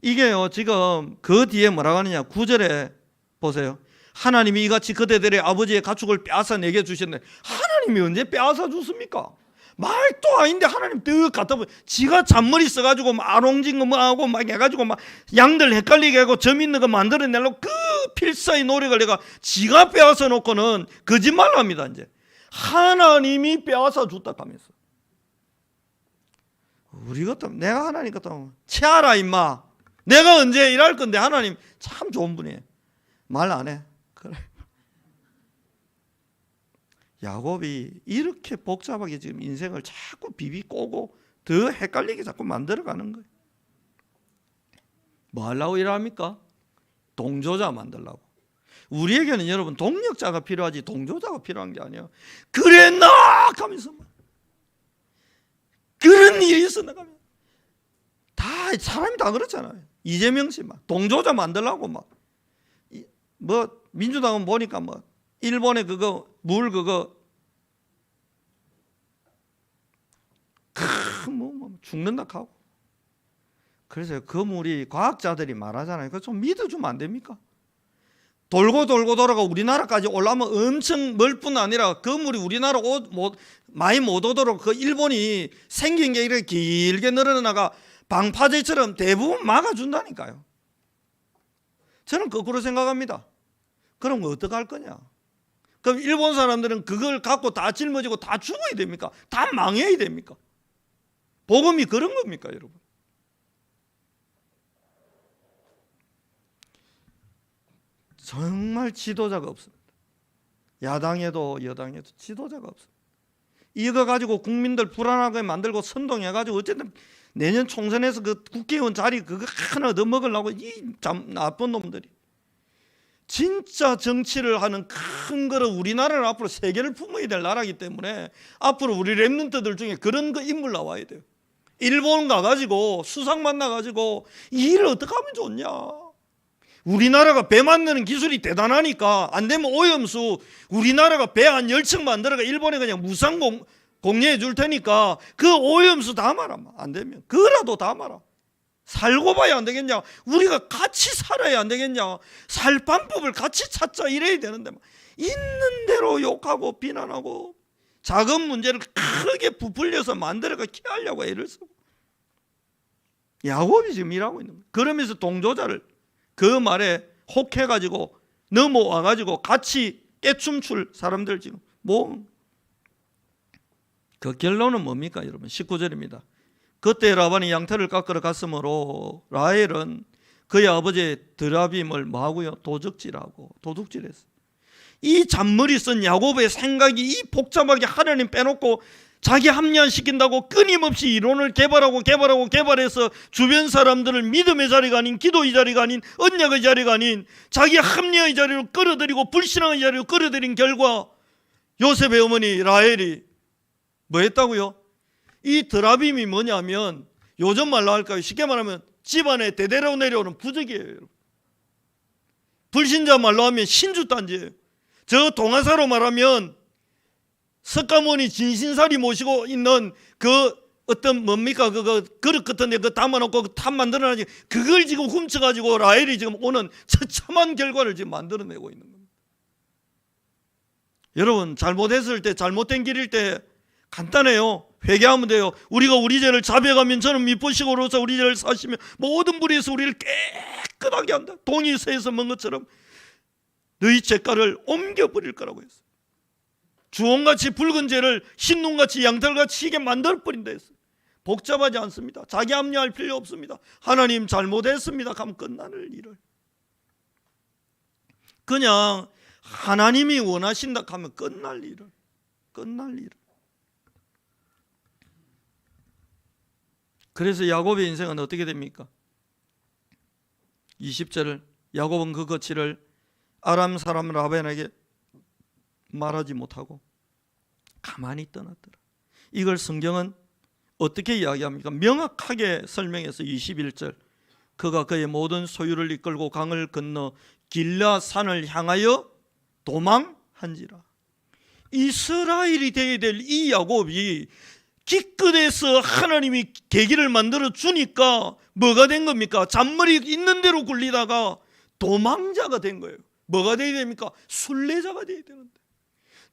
A: 이게요 지금 그 뒤에 뭐라고 하느냐 9절에 보세요. 하나님이 이같이 그대들의 아버지의 가축을 빼앗아 내게 주셨네. 하나님이 언제 빼앗아 줬습니까? 말도 아닌데 하나님 떡 갖다 보면 지가 잔머리 써가지고 아롱진 거 뭐하고 막 해가지고 막 양들 헷갈리게 하고 점 있는 거 만들어내려고 그 필사의 노력을 내가 지가 빼앗아 놓고는 거짓말을 합니다. 이제 하나님이 빼앗아 줬다 하면서 우리 같으면 내가 하나님 같으면 치아라 임마. 내가 언제 일할 건데. 하나님 참 좋은 분이에요. 말 안 해. 그래. 야곱이 이렇게 복잡하게 지금 인생을 자꾸 비비꼬고 더 헷갈리게 자꾸 만들어가는 거예요. 뭐 하려고 일합니까? 동조자 만들려고. 우리에게는 여러분 동력자가 필요하지 동조자가 필요한 게 아니에요. 그래 나 하면서 그런 일이 있어 나가면 다 사람이 다 그렇잖아요. 이재명 씨 막 동조자 만들려고 막 뭐 민주당은 보니까 뭐 일본의 그거 물 그거 뭐 죽는다 하고. 그래서 그 물이 과학자들이 말하잖아요. 그거 좀 믿어주면 안 됩니까? 돌고 돌고 돌아가 우리나라까지 올라오면 엄청 멀 뿐 아니라 그 물이 우리나라 많이 못 오도록 그 일본이 생긴 게 이렇게 길게 늘어나가 방파제처럼 대부분 막아준다니까요. 저는 거꾸로 생각합니다. 그럼 어떻게 할 거냐? 그럼 일본 사람들은 그걸 갖고 다 짊어지고 다 죽어야 됩니까? 다 망해야 됩니까? 복음이 그런 겁니까, 여러분? 정말 지도자가 없습니다. 야당에도 여당에도 지도자가 없습니다. 이거 가지고 국민들 불안하게 만들고 선동해가지고 어쨌든 내년 총선에서 그 국회의원 자리 그거 하나 더 먹으려고 이 나쁜 놈들이 진짜 정치를 하는 큰 거를 우리나라는 앞으로 세계를 품어야 될 나라이기 때문에 앞으로 우리 랩런트들 중에 그런 거 인물 나와야 돼요. 일본 가가지고 수상 만나가지고 이 일을 어떻게 하면 좋냐. 우리나라가 배 만드는 기술이 대단하니까 안 되면 오염수 우리나라가 배 한 10척 만들어가 일본에 그냥 무상 공유해 줄 테니까 그 오염수 담아라. 안 되면 그거라도 담아라. 살고 봐야 안 되겠냐. 우리가 같이 살아야 안 되겠냐. 살 방법을 같이 찾자 이래야 되는데 있는 대로 욕하고 비난하고 작은 문제를 크게 부풀려서 만들어가 키하려고 애를 쓰고. 야곱이 지금 일하고 있는 거예요. 그러면서 동조자를 그 말에 혹해가지고 넘어와가지고 같이 깨춤출 사람들 지금 그 결론은 뭡니까 여러분? 19절입니다. 그때 라반이 양털을 깎으러 갔으므로 라헬은 그의 아버지 드라빔을 뭐하고요? 도둑질했어요. 이 잔머리 쓴 야곱의 생각이 이 복잡하게 하나님 빼놓고 자기 합리화시킨다고 끊임없이 이론을 개발해서 주변 사람들을 믿음의 자리가 아닌 기도의 자리가 아닌 언약의 자리가 아닌 자기 합리화의 자리로 끌어들이고 불신앙의 자리로 끌어들인 결과 요셉의 어머니 라헬이 뭐 했다고요? 이 드라빔이 뭐냐면 요즘 말로 할까요? 쉽게 말하면 집안에 대대로 내려오는 부적이에요. 불신자 말로 하면 신주단지예요. 저 동화사로 말하면 석가모니 진신사리 모시고 있는 그 어떤 뭡니까 그거 그릇 같은 데 그 담아놓고 그 탑 만들어놔지 그걸 지금 훔쳐가지고 라헬이 지금 오는 처참한 결과를 지금 만들어내고 있는 겁니다. 여러분 잘못했을 때 잘못된 길일 때 간단해요. 회개하면 돼요. 우리가 우리 죄를 자백하면 저는 미쁘시고로서 우리 죄를 사시며 모든 불의에서 우리를 깨끗하게 한다. 동이 새에서 먼 것처럼 너희 죄가를 옮겨버릴 거라고 했어요. 주홍같이 붉은 죄를 흰눈같이 양털같이 희게 만들어버린다 했어요. 복잡하지 않습니다. 자기 합리화할 필요 없습니다. 하나님 잘못했습니다 하면 끝나는 일을 그냥 하나님이 원하신다 하면 끝날 일을 그래서 야곱의 인생은 어떻게 됩니까? 20절을 야곱은 그 거취를 아람 사람 라반에게 말하지 못하고 가만히 떠났더라. 이걸 성경은 어떻게 이야기합니까? 명확하게 설명해서 21절 그가 그의 모든 소유를 이끌고 강을 건너 길라산을 향하여 도망한지라. 이스라엘이 되어야 될 이 야곱이 기껏해서 하나님이 계기를 만들어 주니까 뭐가 된 겁니까? 잔머리 있는 대로 굴리다가 도망자가 된 거예요. 뭐가 되어야 됩니까? 순례자가 되어야 되는데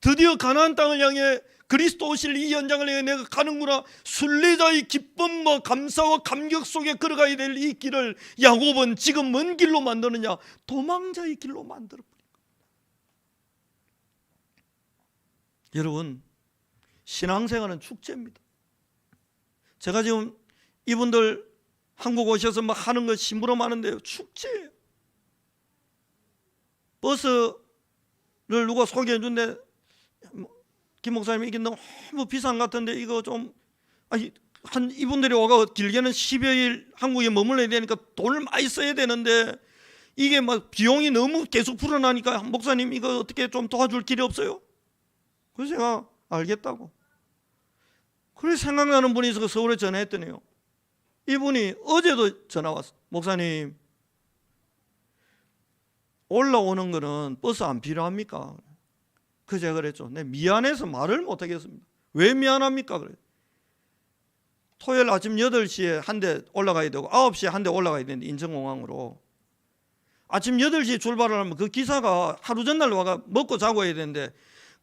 A: 드디어 가나안 땅을 향해 그리스도 오실 이 현장을 향해 내가 가는구나. 순례자의 기쁨과 감사와 감격 속에 걸어가야 될 이 길을 야곱은 지금 뭔 길로 만드느냐? 도망자의 길로 만들어버린 겁니다. 여러분 신앙생활은 축제입니다. 제가 지금 이분들 한국 오셔서 막 하는 거 심부름 하는데요, 축제예요. 버스를 누가 소개해 준데 김 목사님 이게 너무 비싼 것 같은데 이거 좀 한 이분들이 오가 길게는 10여일 한국에 머물러야 되니까 돈을 많이 써야 되는데 이게 막 비용이 너무 계속 불어나니까 목사님 이거 어떻게 좀 도와줄 길이 없어요? 그래서 제가 알겠다고. 그래서 생각나는 분이 있어서 서울에 전화했더니요, 이분이 어제도 전화 왔어. 목사님, 올라오는 거는 버스 안 필요합니까? 그 제가 그랬죠. 네, 미안해서 말을 못 하겠습니다. 왜 미안합니까? 그래. 토요일 아침 8시에 한 대 올라가야 되고 9시에 한 대 올라가야 되는데, 인천공항으로 아침 8시에 출발을 하면 그 기사가 하루 전날 와가 먹고 자고 해야 되는데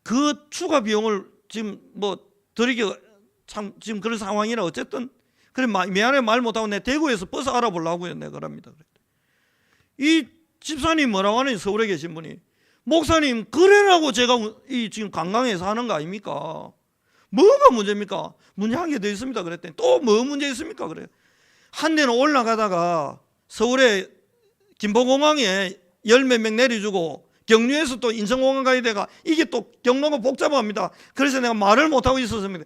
A: 그 추가 비용을 지금 뭐 드리기가 참 지금 그런 상황이라 어쨌든 그래 미안해 말 못하고 내 대구에서 버스 알아보려고요. 내가 그럽니다. 이 집사님 뭐라고 하느니 서울에 계신 분이, 목사님 그래라고 제가 이 지금 관광에서 하는 거 아닙니까? 뭐가 문제입니까? 문제 한 개 더 있습니다. 그랬더니 또 뭐 문제 있습니까? 그래. 한 대는 올라가다가 서울에 김포공항에 열 몇 명 내려주고 경유해서 또 인천공항 가야 돼가 이게 또 경로가 복잡합니다. 그래서 내가 말을 못하고 있었습니다.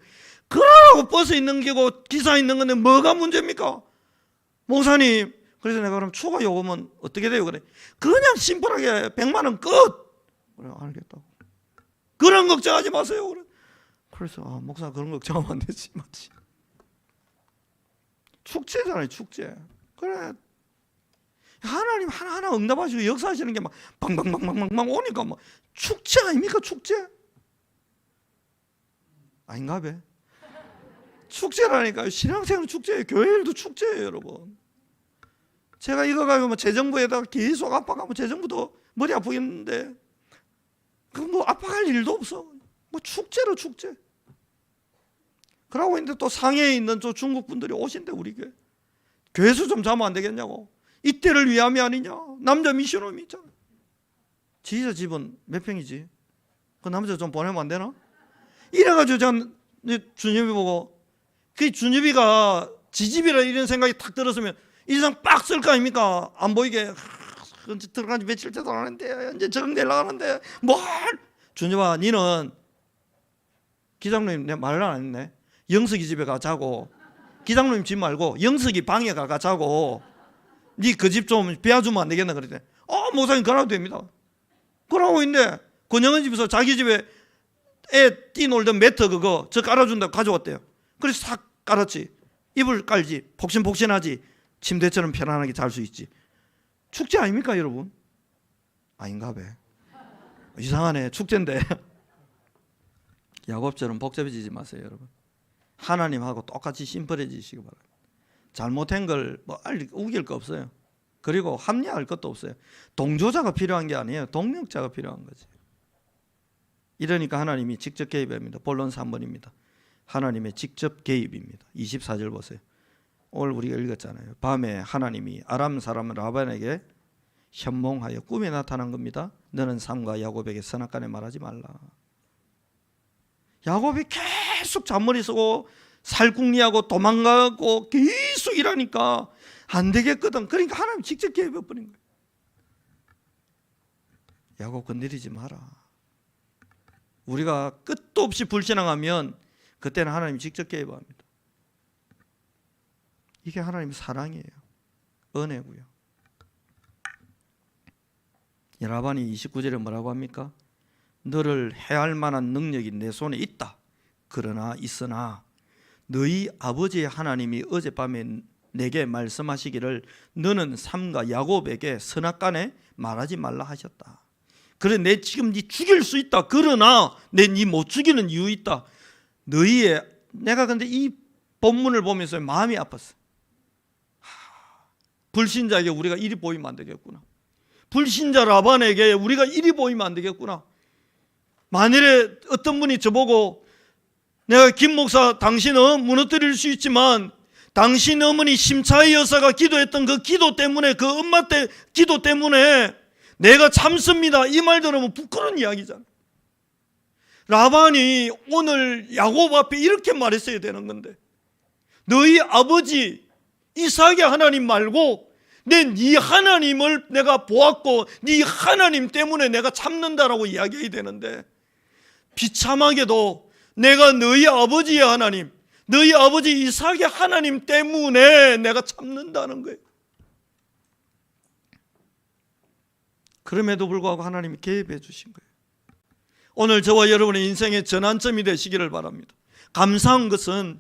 A: 그러라고 버스 있는 게고 기사 있는 건데 뭐가 문제입니까? 목사님, 그래서 내가 그럼 추가 요금은 어떻게 돼요? 그래. 그냥 심플하게 100만 원 끝. 그래, 알겠다고. 그런 걱정하지 마세요. 그래. 그래서 목사 그런 걱정하면 안 되지. 맞지? 축제잖아요, 축제. 그래. 하나님 하나하나 응답하시고 역사하시는 게 막 방방방방방 오니까 막 축제 아닙니까? 축제? 아닌가 봐. 축제라니까요. 신앙생활은 축제예요. 교회일도 축제예요, 여러분. 제가 이거 가지고 뭐 재정부에다가 계속 압박하면 재정부도 머리 아프겠는데 그 뭐 압박할 일도 없어. 뭐 축제로 축제. 그러고 있는데 또 상해에 있는 저 중국 분들이 오신대 우리 교회. 교회수 좀 자면 안 되겠냐고. 이때를 위함이 아니냐. 남자 미션홈이 있잖아. 지휘자 집은 몇 평이지? 그 남자 좀 보내면 안 되나? 이래가지고 제가 준엽이 보고 그 준엽이가 지집이라 이런 생각이 탁 들었으면 이 세상 빡 쓸 거 아닙니까? 안 보이게 언제 들어간 지 며칠 되도 안 하는데 이제 적응되려고 하는데 뭘. 준엽아, 니는 기장님 내 말을 안 했네. 영석이 집에 가 자고, 기장님 집 말고 영석이 방에 가 자고, 니 그 집 좀 비워주면 안 되겠나 그랬더니 목사님 그러도 됩니다. 그러고 있는데 권영은 집에서 자기 집에 애 뛰놀던 매트 그거 저 깔아준다고 가져왔대요. 그래서 싹 깔았지. 이불 깔지. 폭신폭신하지. 침대처럼 편안하게 잘 수 있지. 축제 아닙니까 여러분? 아닌가 봐. 이상하네. 축제인데. 야곱처럼 복잡해지지 마세요 여러분. 하나님하고 똑같이 심플해지시기 바랍니다. 잘못한 걸 뭐 우길 거 없어요. 그리고 합리화할 것도 없어요. 동조자가 필요한 게 아니에요. 동력자가 필요한 거지. 이러니까 하나님이 직접 개입합니다. 본론 3번입니다. 하나님의 직접 개입입니다. 24절 보세요. 오늘 우리가 읽었잖아요. 밤에 하나님이 아람 사람 라반에게 현몽하여 꿈에 나타난 겁니다. 너는 삼가 야곱에게 선악간에 말하지 말라. 야곱이 계속 잔머리 쓰고 살궁리하고 도망가고 계속 일하니까 안 되겠거든. 그러니까 하나님 직접 개입해버린 거예요. 야곱 건드리지 마라. 우리가 끝도 없이 불신앙하면 그때는 하나님이 직접 개입합니다. 이게 하나님의 사랑이에요. 은혜고요. 라반이 29절에 뭐라고 합니까? 너를 해할 만한 능력이 내 손에 있다. 그러나 있으나 너희 아버지의 하나님이 어젯밤에 내게 말씀하시기를 너는 삼가 야곱에게 선악간에 말하지 말라 하셨다. 그래 내 지금 네 죽일 수 있다. 그러나 내 네 못 죽이는 이유 있다. 너희의 내가 근데 이 본문을 보면서 마음이 아팠어. 불신자에게 우리가 이리 보이면 안 되겠구나. 불신자 라반에게 우리가 이리 보이면 안 되겠구나. 만일에 어떤 분이 저보고 내가 김 목사 당신은 무너뜨릴 수 있지만 당신 어머니 심차희 여사가 기도했던 그 기도 때문에 그 엄마 때 기도 때문에 내가 참습니다. 이 말 들으면 부끄러운 이야기잖아. 라반이 오늘 야곱 앞에 이렇게 말했어야 되는 건데 너희 아버지
B: 이삭의 하나님 말고 네 하나님을 내가 보았고 네 하나님 때문에 내가 참는다라고 이야기해야 되는데, 비참하게도 내가 너희 아버지의 하나님, 너희 아버지 이삭의 하나님 때문에 내가 참는다는 거예요. 그럼에도 불구하고 하나님이 개입해 주신 거예요. 오늘 저와 여러분의 인생의 전환점이 되시기를 바랍니다. 감사한 것은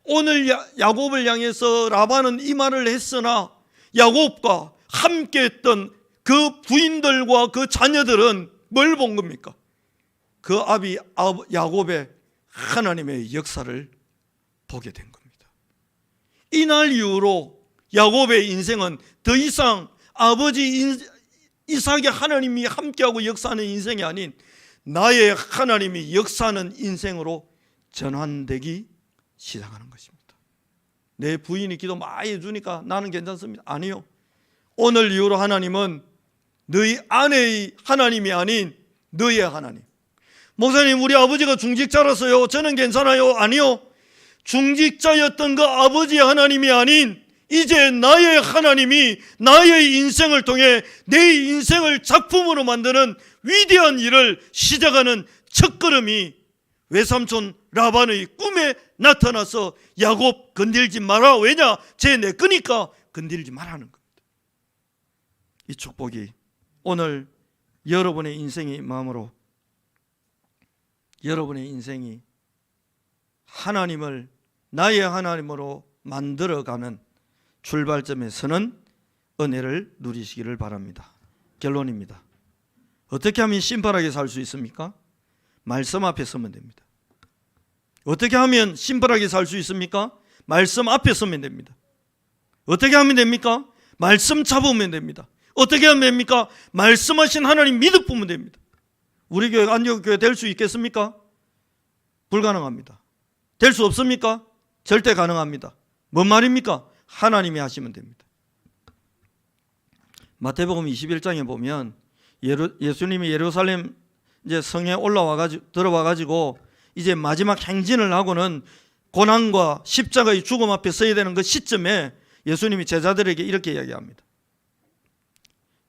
B: 오늘 야곱을 향해서 라반은 이 말을 했으나 야곱과 함께 했던 그 부인들과 그 자녀들은 뭘 본 겁니까? 그 아비 야곱의 하나님의 역사를 보게 된 겁니다. 이날 이후로 야곱의 인생은 더 이상 아버지 이삭의 하나님이 함께하고 역사하는 인생이 아닌 나의 하나님이 역사하는 인생으로 전환되기 시작하는 것입니다. 내 부인이 기도 많이 해주니까 나는 괜찮습니다. 아니요. 오늘 이후로 하나님은 너희 아내의 하나님이 아닌 너의 하나님. 목사님, 우리 아버지가 중직자라서요 저는 괜찮아요. 아니요. 중직자였던 그 아버지의 하나님이 아닌 이제 나의 하나님이 나의 인생을 통해 내 인생을 작품으로 만드는 위대한 일을 시작하는 첫걸음이 외삼촌 라반의 꿈에 나타나서 야곱 건들지 마라. 왜냐? 쟤 내 거니까 건들지 말라는 겁니다. 이 축복이 오늘 여러분의 인생의 마음으로, 여러분의 인생이 하나님을 나의 하나님으로 만들어가는 출발점에 서는 은혜를 누리시기를 바랍니다. 결론입니다. 어떻게 하면 심플하게 살 수 있습니까? 말씀 앞에 서면 됩니다. 어떻게 하면 심플하게 살 수 있습니까? 말씀 앞에 서면 됩니다. 어떻게 하면 됩니까? 말씀 잡으면 됩니다. 어떻게 하면 됩니까? 말씀하신 하나님 믿으면 됩니다. 우리 교회 안디옥교회 될 수 있겠습니까? 불가능합니다. 될 수 없습니까? 절대 가능합니다. 뭔 말입니까? 하나님이 하시면 됩니다. 마태복음 21장에 보면 예수님이 예루살렘 이제 성에 들어와 가지고 이제 마지막 행진을 하고는 고난과 십자가의 죽음 앞에 서야 되는 그 시점에 예수님이 제자들에게 이렇게 이야기합니다.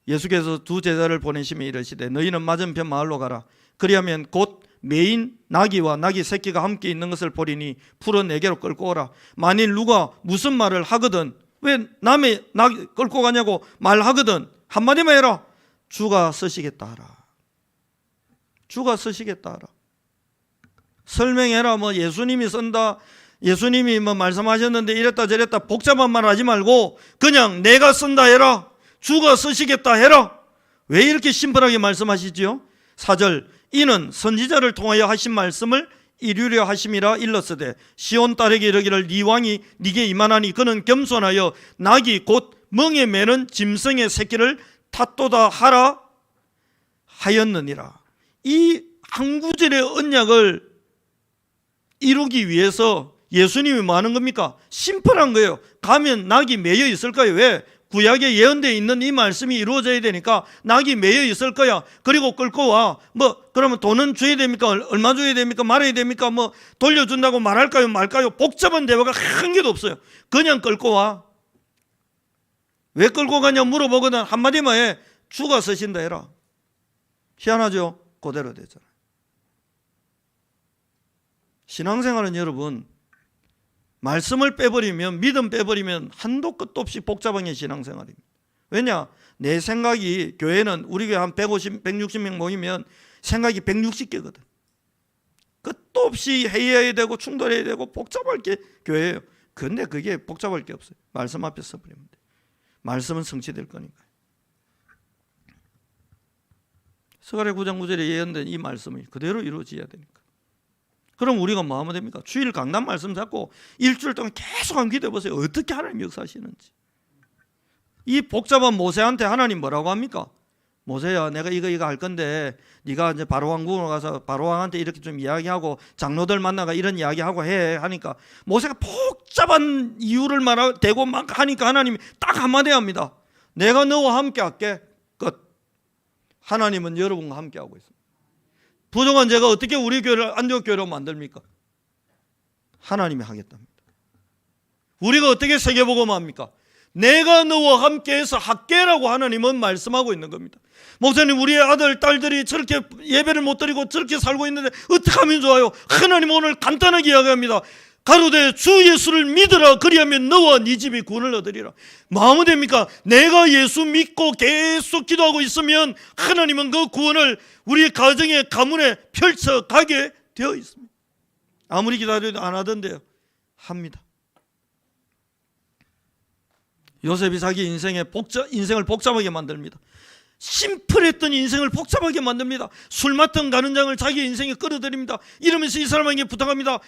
B: 예수께서 두 제자를 보내시며 이르시되 너희는 맞은편 마을로 가라. 그리하면 곧 매인 나귀와 나귀 새끼가 함께 있는 것을 보리니 풀어 내게로 끌고 오라. 만일 누가 무슨 말을 하거든, 왜 남의 나귀 끌고 가냐고 말하거든 한마디만 해라. 주가 쓰시겠다 하라. 주가 쓰시겠다 하라. 설명해라. 뭐 예수님이 쓴다, 예수님이 뭐 말씀하셨는데 이랬다 저랬다 복잡한 말 하지 말고 그냥 내가 쓴다 해라. 주가 쓰시겠다 해라. 왜 이렇게 심플하게 말씀하시지요? 4절 이는 선지자를 통하여 하신 말씀을 이루려 하심이라 일렀으되 시온 딸에게 이르기를 네 왕이 네게 임하나니 그는 겸손하여 낙이 곧 멍에 매는 짐승의 새끼를 탓도다 하라 하였느니라. 이 한 구절의 언약을 이루기 위해서 예수님이 뭐 하는 겁니까? 심플한 거예요. 가면 낙이 매여 있을 거예요. 왜? 구약에 예언되어 있는 이 말씀이 이루어져야 되니까 낙이 매여 있을 거야. 그리고 끌고 와. 뭐 그러면 돈은 줘야 됩니까? 얼마 줘야 됩니까? 말아야 됩니까? 뭐 돌려준다고 말할까요? 말까요? 복잡한 대화가 한 개도 없어요. 그냥 끌고 와. 왜 끌고 가냐 물어보거든 한마디만 해. 주가 쓰신다 해라. 희한하죠? 그대로 되잖아요. 신앙생활은 여러분 말씀을 빼버리면, 믿음 빼버리면 한도 끝도 없이 복잡한 게 신앙생활입니다. 왜냐? 내 생각이, 교회는 우리 교회 한 150, 160명 모이면 생각이 160개거든. 끝도 없이 회의해야 되고 충돌해야 되고 복잡할 게 교회예요. 근데 그게 복잡할 게 없어요. 말씀 앞에 서버리면 돼. 말씀은 성취될 거니까요. 스가랴 9장 9절에 예언된 이 말씀이 그대로 이루어져야 되니까. 그럼 우리가 뭐 하면 됩니까? 주일 강단 말씀 잡고 일주일 동안 계속 한 기도해 보세요. 어떻게 하나님 역사하시는지. 이 복잡한 모세한테 하나님 뭐라고 합니까? 모세야, 내가 이거 할 건데 네가 이제 바로 왕궁으로 가서 바로 왕한테 이렇게 좀 이야기하고 장로들 만나가 이런 이야기하고 해 하니까 모세가 복잡한 이유를 대고 막 하니까 하나님이 딱 한마디 합니다. 내가 너와 함께 할게. 끝. 하나님은 여러분과 함께 하고 있습니다. 부족한 제가 어떻게 우리 교회를 안디옥 교회로 만듭니까? 하나님이 하겠답니다. 우리가 어떻게 세계복음합니까? 내가 너와 함께해서 학계라고 하나님은 말씀하고 있는 겁니다. 목사님, 우리의 아들 딸들이 저렇게 예배를 못 드리고 저렇게 살고 있는데 어떻게 하면 좋아요? 하나님 오늘 간단하게 이야기합니다. 가로되 주 예수를 믿으라, 그리하면 너와 네 집이 구원을 얻으리라. 마음은 됩니까? 내가 예수 믿고 계속 기도하고 있으면 하나님은 그 구원을 우리 가정의 가문에 펼쳐가게 되어 있습니다. 아무리 기다려도 안 하던데요, 합니다. 요셉이 자기 인생을 복잡하게 만듭니다. 심플했던 인생을 복잡하게 만듭니다. 술 맡은 가는 장을 자기 인생에 끌어들입니다. 이러면서 이 사람에게 부탁합니다.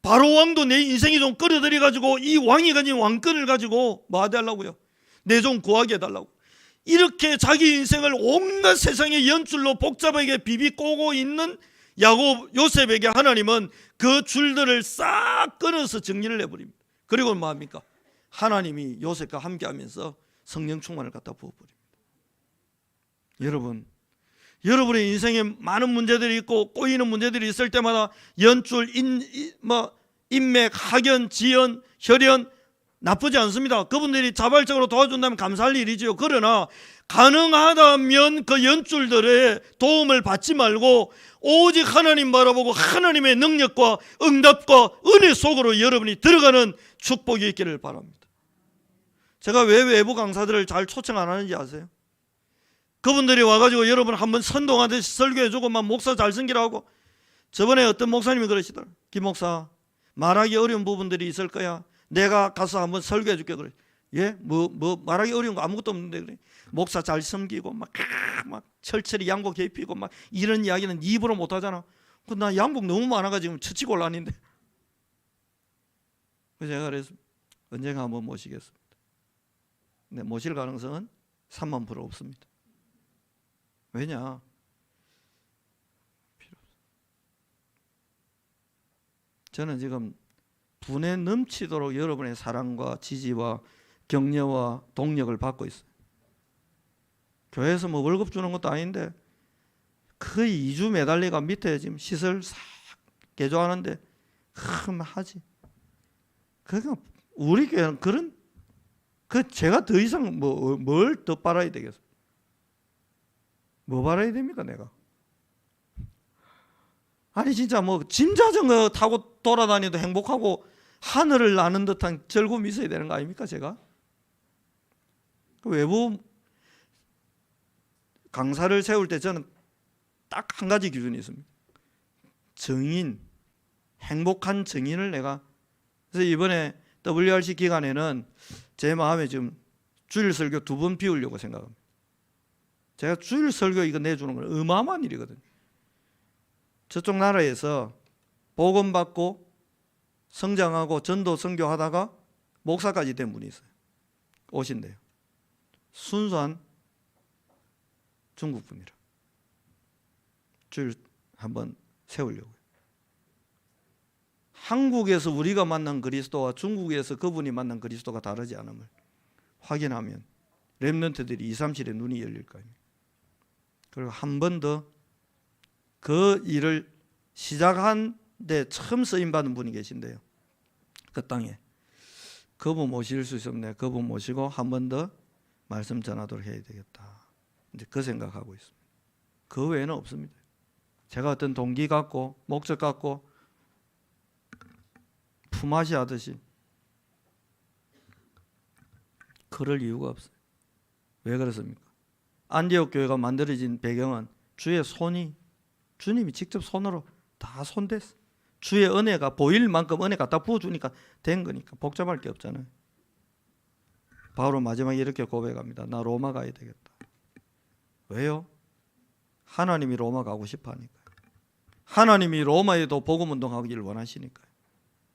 B: 바로 왕도 내 인생이 좀 끌어들여 가지고 이 왕이 가진 왕권을 가지고 뭐 해달라고요? 내 좀 구하게 해달라고. 이렇게 자기 인생을 온갖 세상의 연줄로 복잡하게 비비꼬고 있는 요셉에게 하나님은 그 줄들을 싹 끊어서 정리를 해버립니다. 그리고 뭐합니까? 하나님이 요셉과 함께하면서 성령 충만을 갖다 부어버립니다. 여러분의 인생에 많은 문제들이 있고 꼬이는 문제들이 있을 때마다 연줄, 인맥, 학연, 지연, 혈연 나쁘지 않습니다. 그분들이 자발적으로 도와준다면 감사할 일이지요. 그러나 가능하다면 그 연줄들의 도움을 받지 말고 오직 하나님 바라보고 하나님의 능력과 응답과 은혜 속으로 여러분이 들어가는 축복이 있기를 바랍니다. 제가 왜 외부 강사들을 잘 초청 안 하는지 아세요? 그분들이 와가지고 여러분 한번 선동하듯이 설교해주고 막 목사 잘 섬기라고. 저번에 어떤 목사님이 그러시더라고요. 김 목사, 말하기 어려운 부분들이 있을 거야. 내가 가서 한번 설교해줄게. 그래. 예? 말하기 어려운 거 아무것도 없는데 그래. 목사 잘 섬기고 막 철철이 양복 입히고 막 이런 이야기는 입으로 못 하잖아. 나 양복 너무 많아가지고 처치곤란인데. 그래서 제가 그래서 언젠가 한번 모시겠습니다. 근데 모실 가능성은 3만% 없습니다. 왜냐? 필요 없어. 저는 지금 분에 넘치도록 여러분의 사랑과 지지와 격려와 동력을 받고 있어요. 교회에서 뭐 월급 주는 것도 아닌데 거의 2주 매달리가 밑에 지금 시설 싹 개조하는데 하지. 그러니까 우리 교회는 제가 더 이상 뭘 더 빨아야 되겠어? 뭐 바라야 됩니까 내가? 아니 진짜 짐 자전거 타고 돌아다니도 행복하고 하늘을 나는 듯한 즐거움이 있어야 되는 거 아닙니까 제가? 외부 강사를 세울 때 저는 딱 한 가지 기준이 있습니다. 정인, 행복한 정인을 내가. 그래서 이번에 WRC 기간에는 제 마음에 지금 주일 설교 2번 비우려고 생각합니다. 제가 주일 설교 이거 내주는 건 어마어마한 일이거든요. 저쪽 나라에서 복음 받고 성장하고 전도 선교하다가 목사까지 된 분이 있어요. 오신대요. 순수한 중국 분이라. 주일 한번 세우려고요. 한국에서 우리가 만난 그리스도와 중국에서 그분이 만난 그리스도가 다르지 않음을 확인하면 렘넌트들이 2, 3일에 눈이 열릴 거 아닙니까? 그리고 한 번 더 그 일을 시작한 데 처음 쓰임받은 분이 계신데요. 그 땅에 그분 모실 수 있으면 그분 모시고 한 번 더 말씀 전하도록 해야 되겠다. 이제 그 생각하고 있습니다. 그 외에는 없습니다. 제가 어떤 동기 갖고 목적 갖고 품앗이 하듯이 그럴 이유가 없어요. 왜 그렇습니까? 안디옥 교회가 만들어진 배경은 주의 손이 주님이 직접 손으로 다 손댔어. 주의 은혜가 보일 만큼 은혜 갖다 부어주니까 된 거니까 복잡할 게 없잖아요. 바로 마지막에 이렇게 고백합니다. 나 로마 가야 되겠다. 왜요? 하나님이 로마 가고 싶어 하니까요. 하나님이 로마에도 복음운동하기를 원하시니까요.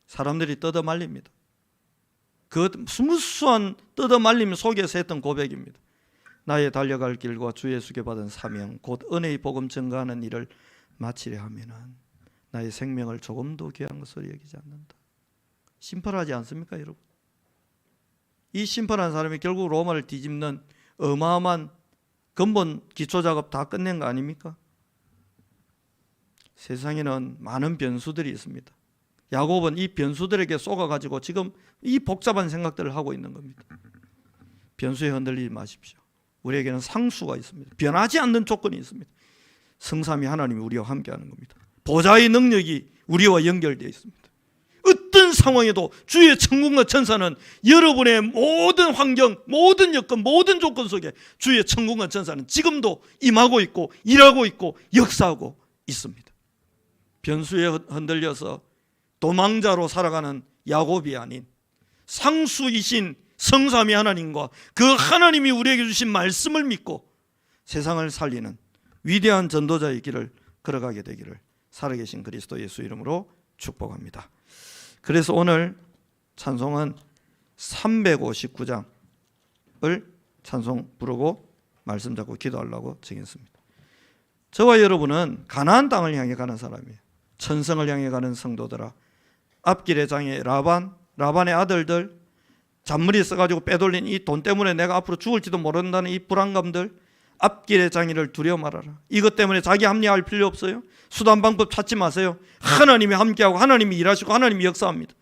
B: 사람들이 뜯어말립니다. 그 무수한 뜯어말림 속에서 했던 고백입니다. 나의 달려갈 길과 주 예수께 받은 사명 곧 은혜의 복음 증거하는 일을 마치려 하면은 나의 생명을 조금도 귀한 것으로 여기지 않는다. 심플하지 않습니까 여러분? 이 심플한 사람이 결국 로마를 뒤집는 어마어마한 근본 기초작업 다 끝낸 거 아닙니까? 세상에는 많은 변수들이 있습니다. 야곱은 이 변수들에게 속아가지고 지금 이 복잡한 생각들을 하고 있는 겁니다. 변수에 흔들리지 마십시오. 우리에게는 상수가 있습니다. 변하지 않는 조건이 있습니다. 성삼위 하나님이 우리와 함께하는 겁니다. 보좌의 능력이 우리와 연결되어 있습니다. 어떤 상황에도 주의 천군과 천사는 여러분의 모든 환경, 모든 여건, 모든 조건 속에 주의 천군과 천사는 지금도 임하고 있고 일하고 있고 역사하고 있습니다. 변수에 흔들려서 도망자로 살아가는 야곱이 아닌 상수이신 성삼위 하나님과 그 하나님이 우리에게 주신 말씀을 믿고 세상을 살리는 위대한 전도자의 길을 걸어가게 되기를 살아계신 그리스도 예수 이름으로 축복합니다. 그래서 오늘 찬송은 359장을 찬송 부르고 말씀 잡고 기도하려고 정했습니다. 저와 여러분은 가나안 땅을 향해 가는 사람이에요. 천성을 향해 가는 성도들아, 앞길의 장애 라반의 아들들, 잔머리 써가지고 빼돌린 이 돈 때문에 내가 앞으로 죽을지도 모른다는 이 불안감들, 앞길의 장애를 두려워 말아라. 이것 때문에 자기 합리화할 필요 없어요. 수단 방법 찾지 마세요. 하나님이 함께하고 하나님이 일하시고 하나님이 역사합니다.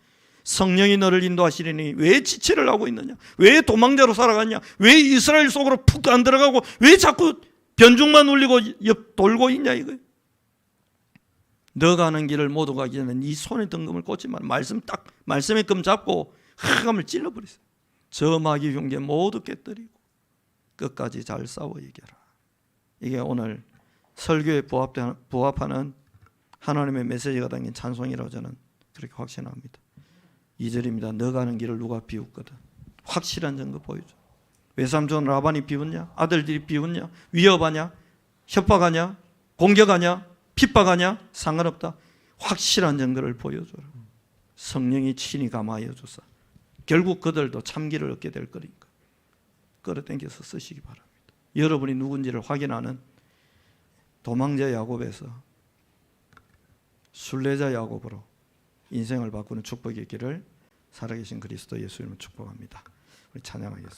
B: 성령이 너를 인도하시리니 왜 지체를 하고 있느냐? 왜 도망자로 살아갔냐? 왜 이스라엘 속으로 푹 안 들어가고 왜 자꾸 변죽만 울리고 돌고 있냐 이거예요. 너 가는 길을 모두 가기 전에 네 손에 등금을 꽂지 마라. 말씀의 금 잡고 흑암을 찔러버리세요. 저 마귀 흉계 모두 깨뜨리고 끝까지 잘 싸워 이겨라. 이게 오늘 설교에 부합하는 하나님의 메시지가 담긴 찬송이라고 저는 그렇게 확신합니다. 2절입니다. 너 가는 길을 누가 비웃거든. 확실한 증거 보여줘. 외삼촌 라반이 비웃냐? 아들들이 비웃냐? 위협하냐? 협박하냐? 공격하냐? 핍박하냐? 상관없다. 확실한 증거를 보여줘라. 성령이 친히 감하여 주사 결국 그들도 참기를 얻게 될 거니까 끌어당겨서 쓰시기 바랍니다. 여러분이 누군지를 확인하는 도망자 야곱에서 순례자 야곱으로 인생을 바꾸는 축복이 있기를 살아계신 그리스도 예수 이름으로 축복합니다. 우리 찬양하겠습니다.